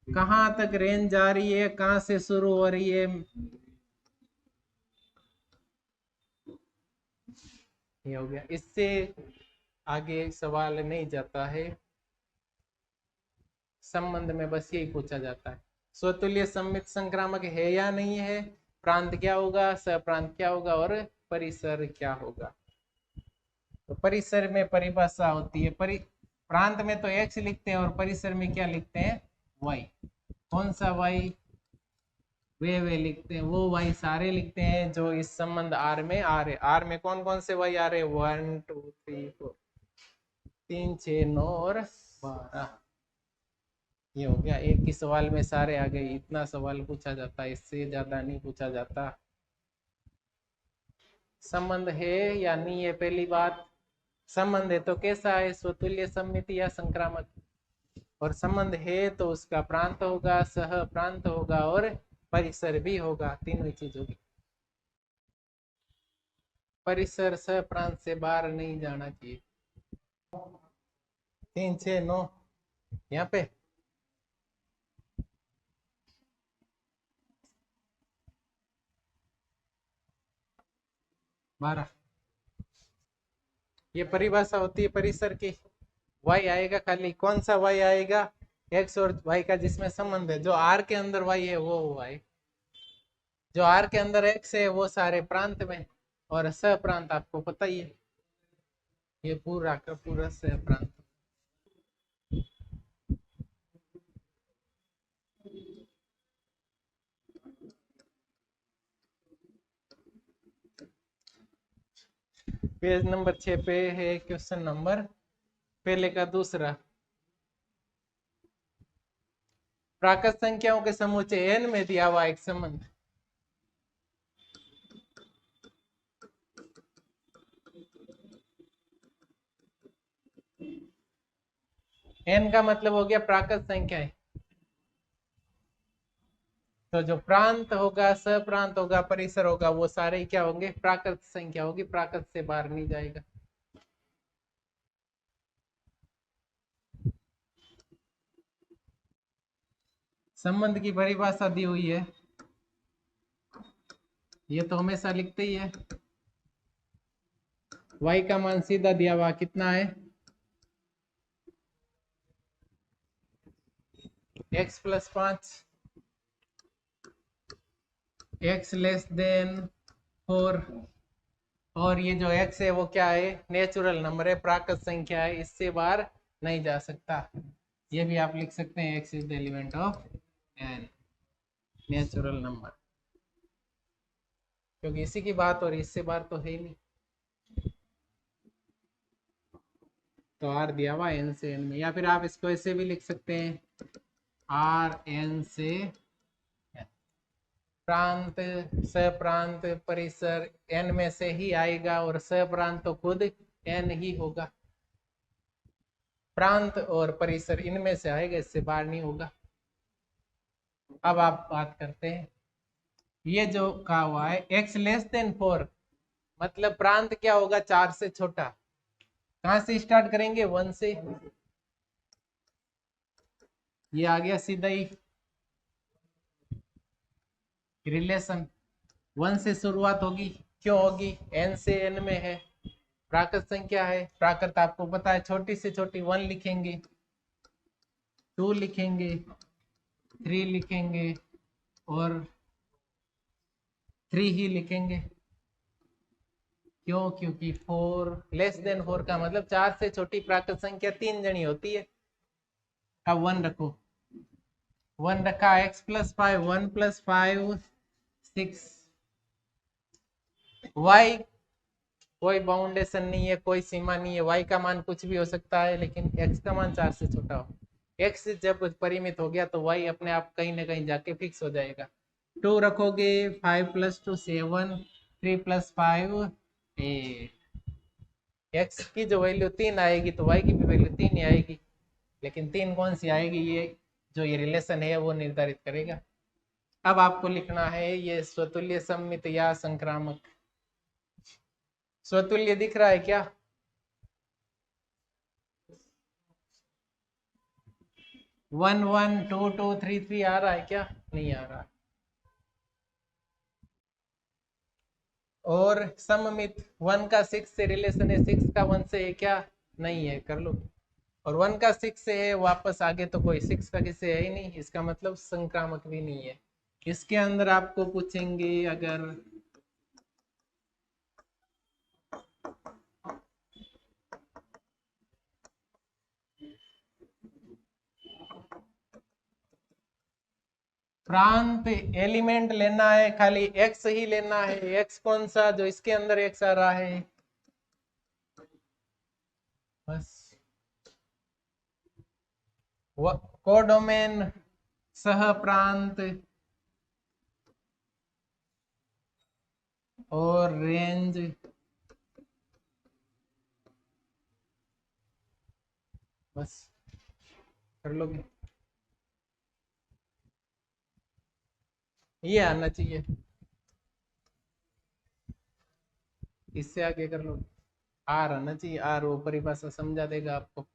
कहां तक रेंज जा रही है, कहां से शुरू हो रही है, ये हो गया। इससे आगे सवाल नहीं जाता है, संबंध में बस यही पूछा जाता है, स्वतुल्य सममित संक्रामक है या नहीं है, प्रांत क्या होगा, सप्रांत क्या होगा, और परिसर क्या होगा। तो परिसर में परिभाषा होती है, प्रांत में तो एक्स लिखते हैं, और परिसर में क्या लिखते हैं, वाई। कौन सा वाई, वे लिखते हैं, वो वाई सारे लिखते हैं जो इस संबंध आर में आ रहे। आर में कौन कौन से वाई आ रहे, 1 2 3 4, 3 6 9 और 12। ये हो गया, एक ही सवाल में सारे आ गए। इतना सवाल पूछा जाता है, इससे ज्यादा नहीं पूछा जाता। संबंध है या नहीं है, पहली बात। संबंध है तो कैसा है, स्वतुल्य सममिति या संक्रामक। और संबंध है तो उसका प्रांत होगा, सह प्रांत होगा, और परिसर भी होगा, तीनों ही चीज होगी। परिसर सह प्रांत से बाहर नहीं जाना चाहिए। 3 6 9 यहाँ पे 12, ये परिभाषा होती है परिसर की। वाई आएगा, खाली कौन सा वाई आएगा, एक्स और वाई का जिसमें संबंध है। जो आर के अंदर वाई है वो वाई, जो आर के अंदर एक्स है वो सारे प्रांत में, और स प्रांत आपको पता ही है। ये पूरा का पूरा सह प्रांत। पेज नंबर 6 पे है क्वेश्चन नंबर पहले का दूसरा। प्राकृत संख्याओं के समुच्चय n में दिया हुआ एक संबंध। n का मतलब हो गया प्राकृत संख्याएं। तो जो प्रांत होगा, सप्रांत होगा, परिसर होगा, वो सारे क्या होंगे? प्राकृत संख्या होगी, प्राकृत से बाहर नहीं जाएगा। संबंध की परिभाषा दी हुई है, ये तो हमेशा लिखते ही है। y का मान सीधा दिया हुआ कितना है? x plus 5, x less than 4, और ये जो x है वो क्या है? नेचुरल नंबर है, प्राकृत संख्या है, इससे बाहर नहीं जा सकता। ये भी आप लिख सकते हैं, x is the element of n, natural number, क्योंकि इसी की बात हो रही, इससे बाहर तो है ही नहीं। तो r दिया हुआ n से n में, या फिर आप इसको ऐसे भी लिख सकते हैं, r n से प्रांत, सप्रांत, परिसर n में से ही आएगा, और सप्रांत तो खुद n ही होगा। प्रांत और परिसर इनमें से आएगा, इससे बाहर नहीं होगा। अब आप बात करते हैं, ये जो कहा हुआ है x लेस देन 4, मतलब प्रांत क्या होगा? 4 से छोटा। कहां से स्टार्ट करेंगे? 1 से। ये आ गया सीधा ही रिलेशन, 1 से शुरुआत होगी। क्यों होगी? n से n में है, प्राकृत संख्या है। प्राकृत आपको पता है, छोटी से छोटी 1 लिखेंगे, 2 लिखेंगे, 3 लिखेंगे, और 3 ही लिखेंगे। क्यों? क्योंकि 4 लेस देन 4 का मतलब 4 से छोटी प्राकृत संख्या 3 जनी होती है। अब 1 रखो, 1 रखा, x प्लस 5, 1 प्लस 5 6, y कोई बाउंडेशन नहीं है, कोई सीमा नहीं है, y का मान कुछ भी हो सकता है, लेकिन x का मान 4 से छोटा हो। x जब परिमित हो गया तो y अपने आप कहीं ना कहीं जाके फिक्स हो जाएगा। 2 रखोगे, 5 प्लस 2 7, 3 प्लस 5 8। x की जो वैल्यू 3 आएगी तो y की भी वैल्यू 3 ही आएगी, लेकिन 3 कौन सी आएगी, ये जो ये रिलेशन है वो निर्धारित करेगा। अब आपको लिखना है ये स्वतुल्य, सममित या संक्रामक। स्वतुल्य दिख रहा है क्या? 1 1 2 2 3 3 आ रहा है क्या? नहीं आ रहा। और सममित, 1 का 6 से रिलेशन है, 6 का 1 से है क्या? नहीं है, कर लो। और 1 का 6 से है, वापस आगे तो कोई 6 का किससे है ही नहीं, इसका मतलब संक्रामक भी नहीं है। इसके अंदर आपको पूछेंगे अगर प्रांत एलिमेंट लेना है, खाली x ही लेना है। x कौन सा? जो इसके अंदर x आ रहा है, बस। कोडोमेन, सह प्रांत और रेंज, बस कर लोगे, ये आना चाहिए, इससे आगे कर लो। आर आना चाहिए, आर वो परिभाषा समझा देगा आपको।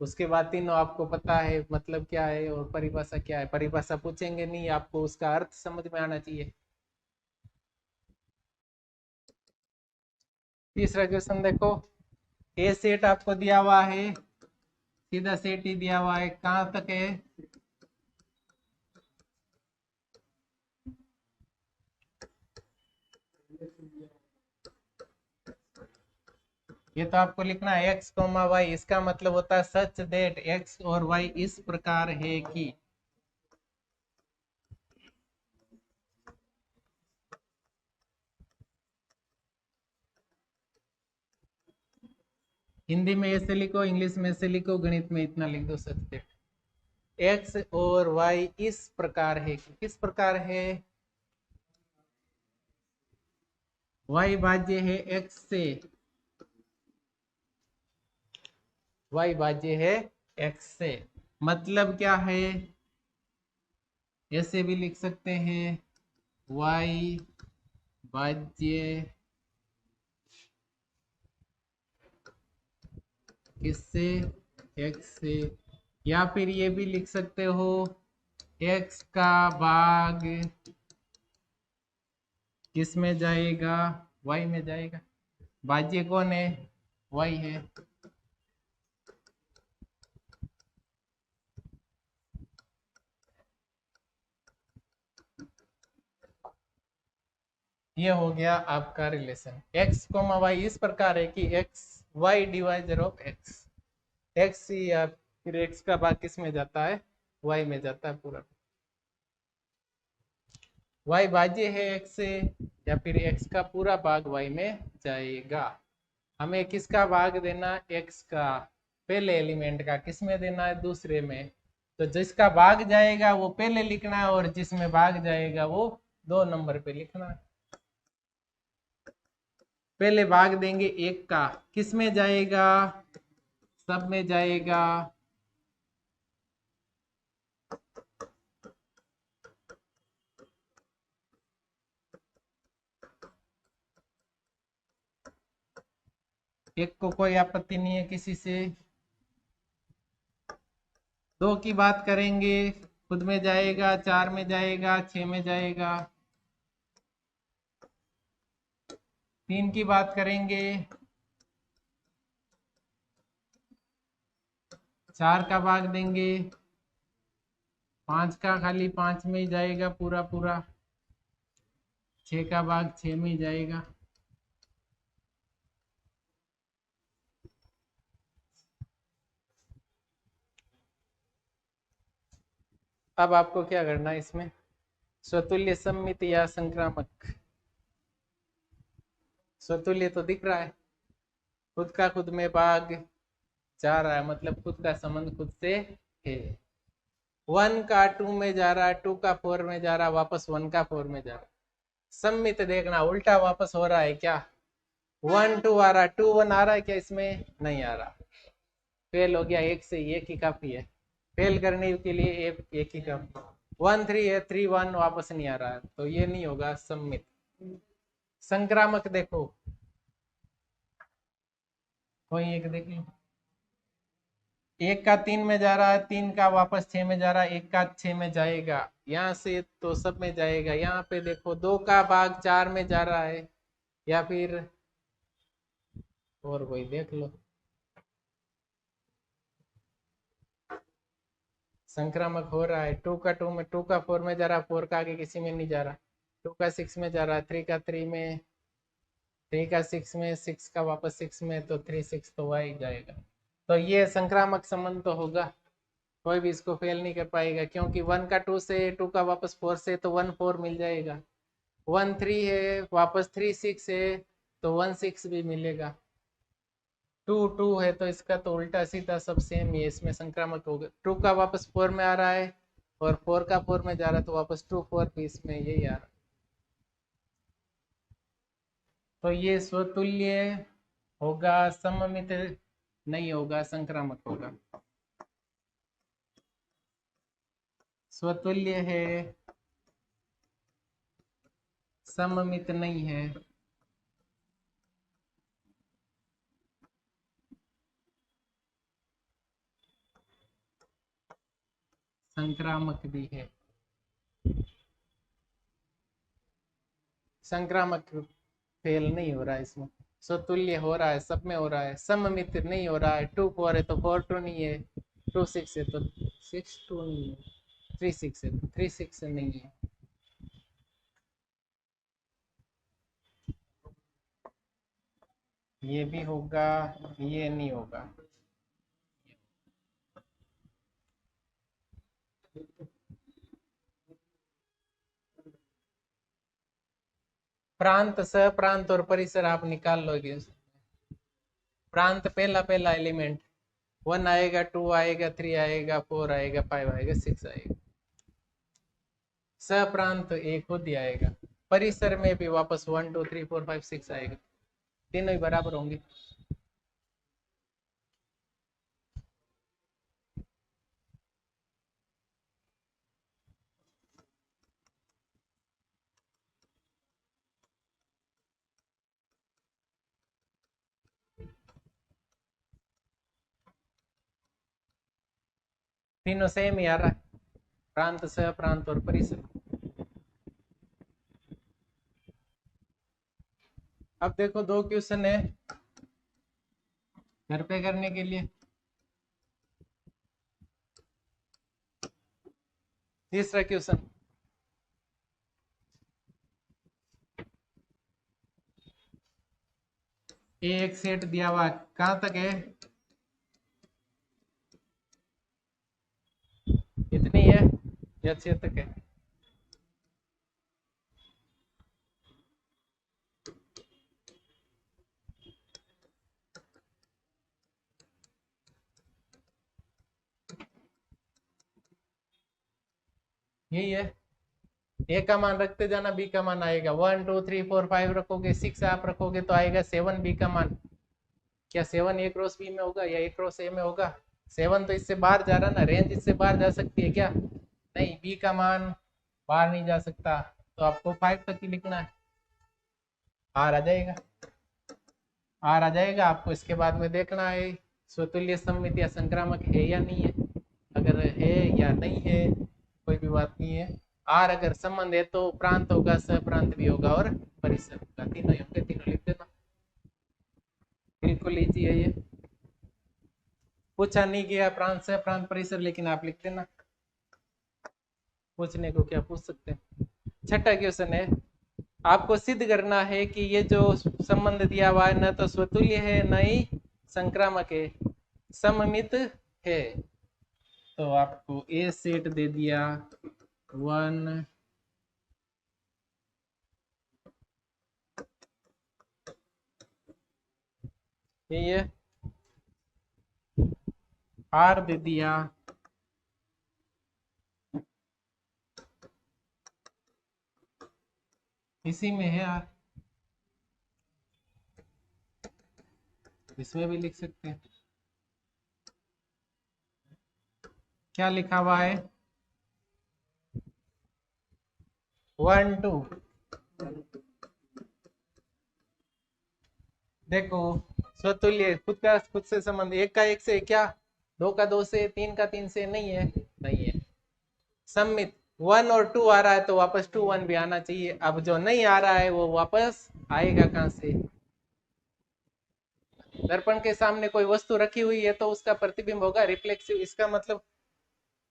उसके बाद तीनों आपको पता है मतलब क्या है और परिभाषा क्या है। परिभाषा पूछेंगे नहीं, आपको उसका अर्थ समझ में आना चाहिए। तीसरा क्वेश्चन देखो, ए सेट आपको दिया हुआ है, सीधा सेट ही दिया हुआ है, कहाँ तक है? ये तो आपको लिखना है एक्स कोमा वाई, इसका मतलब होता है सच देट एक्स और वाई इस प्रकार है कि। हिंदी में ऐसे लिखो, इंग्लिश में ऐसे लिखो, गणित में इतना लिख दो, सच देट एक्स और वाई इस प्रकार है कि। किस प्रकार है? वाई भाज्य है एक्स से, वाई भाज्य है एक्स से, मतलब क्या है? ऐसे भी लिख सकते हैं वाई भाज्य किससे? एक्स से। या फिर ये भी लिख सकते हो एक्स का भाग किस में जाएगा? वाई में जाएगा। भाज्य कौन है? वाई है। ये हो गया आपका रिलेशन। एक्स कोमा वाई इस प्रकार है कि x y divisor of x, x या फिर एक्स का भाग किस में जाता है? वाई में जाता है पूरा। वाई भाज्य है एक्स से, या फिर एक्स का पूरा भाग वाई में जाएगा। हमें किसका भाग देना? एक्स का पहले एलिमेंट का। किस में देना है? दूसरे में। तो जिसका भाग जाएगा वो पहले लिखना है, और जिसमें भाग जाएगा वो 2 नंबर पे लिखना है। पहले भाग देंगे एक का, किस में जाएगा? सब में जाएगा। एक को कोई आपत्ति नहीं है किसी से। 2 की बात करेंगे, खुद में जाएगा, 4 में जाएगा, 6 में जाएगा। 3 की बात करेंगे, 4 का भाग देंगे। 5 का खाली 5 में ही जाएगा पूरा पूरा। 6 का भाग 6 में ही जाएगा। अब आपको क्या करना है इसमें? स्वतुल्य सम्मित या संक्रामक? स्वतुल्य तो दिख रहा है, खुद का खुद में भाग जा रहा है, मतलब खुद का संबंध खुद से है। 1 का 2 में जा रहा है, 2 का 4 में जा रहा है, वापस 1 का 4 में जा रहा है। सम्मित देखना, उल्टा वापस हो रहा है क्या? 1 2 आ रहा है, 2 1 आ रहा है क्या? इसमें नहीं आ रहा, फेल हो गया। एक से एक ही काफी है, फेल करने के लिए एक ही काफी। 1 3 है, 3 1 वापस नहीं आ रहा है, तो ये नहीं होगा सम्मित। संक्रामक देखो, कोई एक देख लो। 1 का 3 में जा रहा है, 3 का वापस 6 में जा रहा है, 1 का 6 में जाएगा, यहाँ से तो सब में जाएगा। यहाँ पे देखो 2 का भाग 4 में जा रहा है, या फिर और कोई देख लो। संक्रामक हो रहा है, 2 का 2 में, 2 का 4 में जा रहा है, 4 का आगे किसी में नहीं जा रहा। 2 का 6 में जा रहा है, 3 का 3 में, 3 का 6 में, 6 का वापस 6 में, तो 3 6 तो वही जाएगा। तो ये संक्रामक संबंध तो होगा, कोई भी इसको फेल नहीं कर पाएगा, क्योंकि 1 का 2 से, 2 का वापस 4 से, तो 1 4 मिल जाएगा। 1 3 है, वापस 3 6 है, तो 1 6 भी मिलेगा। 2 2 है, तो इसका तो उल्टा सीधा सब सेम ही है, इसमें संक्रामक होगा। 2 का वापस 4 में आ रहा है, और 4 का 4 में जा रहा है, तो वापस 2 4 भी इसमें यही आ रहा है। तो ये स्वतुल्य होगा, सममित नहीं होगा, संक्रामक होगा। स्वतुल्य है, सममित नहीं है, संक्रामक भी है। संक्रामक फेल नहीं हो रहा है इसमें, स्वतुल्य हो रहा है, सब में हो रहा है। सममित नहीं हो रहा है, 2 4 है तो 4 2 नहीं है, 2 6 है तो 6 2 नहीं है, 3 6 है तो 3 6 नहीं है। ये भी होगा, ये नहीं होगा। प्रांत, सप्रांत और परिसर आप निकाल लोगे। प्रांत पहला पहला एलिमेंट 1 आएगा, 2 आएगा, 3 आएगा, 4 आएगा, 5 आएगा, 6 आएगा। सप्रांत एक खुद ही आएगा। परिसर में भी वापस 1 2 3 4 5 6 आएगा, तीनों ही बराबर होंगे। तीनों सेम ही आ रहा है, प्रांत, सप्रांत और परिसर। अब देखो दो क्वेश्चन है घर पे करने के लिए। तीसरा क्वेश्चन, एक सेट दिया हुआ कहां तक है, इतनी है या 6 तक है? यही है। ए का मान रखते जाना, बी का मान आएगा। 1 2 3 4 5 रखोगे, 6 आप रखोगे तो आएगा 7 बी का मान। क्या 7 ए क्रॉस बी में होगा या ए क्रॉस ए में होगा? 7 तो इससे बाहर जा रहा ना, रेंज इससे बाहर जा सकती है क्या? नहीं, बी का मान बाहर नहीं जा सकता, तो आपको 5 तक ही लिखना है। आर आ जाएगा, आर आ जाएगा आपको। इसके बाद में देखना है स्वतुल्य सममित या संक्रामक है या नहीं है। अगर है या नहीं है कोई भी बात नहीं है। आर अगर संबंध है तो प्रांत होगा, सप्रांत भी होगा और परिसर होगा, तीनों ही होंगे। तीनों लिख देना, बिल्कुल इजी है ये। पूछा नहीं गया प्रांत, सप्रांत, परिसर, लेकिन आप लिख देना। पूछने को क्या पूछ सकते हैं। छठा क्वेश्चन है, आपको सिद्ध करना है कि ये जो संबंध दिया हुआ है न तो स्वतुल्य है न ही संक्रामक है, सममित है। तो आपको ए सेट दे दिया 1 ये आर दे दिया इसी में है आर, इसमें भी लिख सकते हैं। क्या लिखा हुआ है? 1 2 देखो स्वतुल्य खुद का खुद से संबंध, एक का एक से क्या, दो का दो से, तीन का तीन से, नहीं है, नहीं है। सम्मित 1 और 2 आ रहा है तो वापस 2 1 भी आना चाहिए। अब जो नहीं आ रहा है वो वापस आएगा कहां से? दर्पण के सामने कोई वस्तु रखी हुई है तो उसका प्रतिबिंब होगा, रिफ्लेक्सिव। इसका मतलब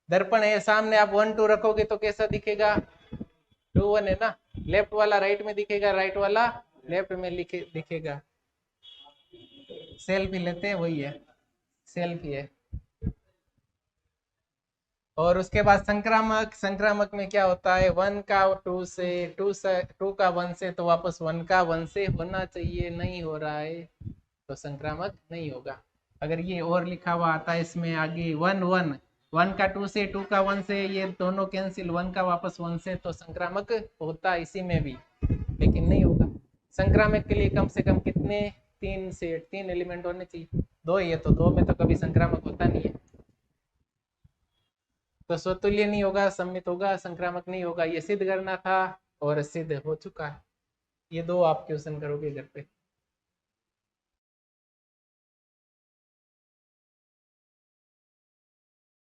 दर्पण है सामने, आप 1 2 रखोगे तो कैसा दिखेगा? 2 1 है ना। लेफ्ट वाला राइट में दिखेगा, राइट वाला लेफ्ट में दिखेगा। सेल्फी लेते हैं वही है, सेल्फी है। और उसके बाद संक्रामक, संक्रामक में क्या होता है? 1 का 2 से, 2 का 1 से, तो वापस 1 का 1 से होना चाहिए, नहीं हो रहा है तो संक्रामक नहीं होगा। अगर ये और लिखा हुआ आता है इसमें आगे 1 1, 1 का 2 से, 2 का 1 से, ये दोनों कैंसिल, 1 का वापस 1 से, तो संक्रामक होता इसी में भी, लेकिन नहीं होगा। संक्रामक के लिए कम से कम कितने, 3 सेट, 3 एलिमेंट होने चाहिए। 2 ही है तो 2 में तो कभी संक्रामक होता नहीं है। तो स्वतुल्य नहीं होगा, सम्मित होगा, संक्रामक नहीं होगा, ये सिद्ध करना था और सिद्ध हो चुका है। ये दो आप क्वेश्चन करोगे घर पे।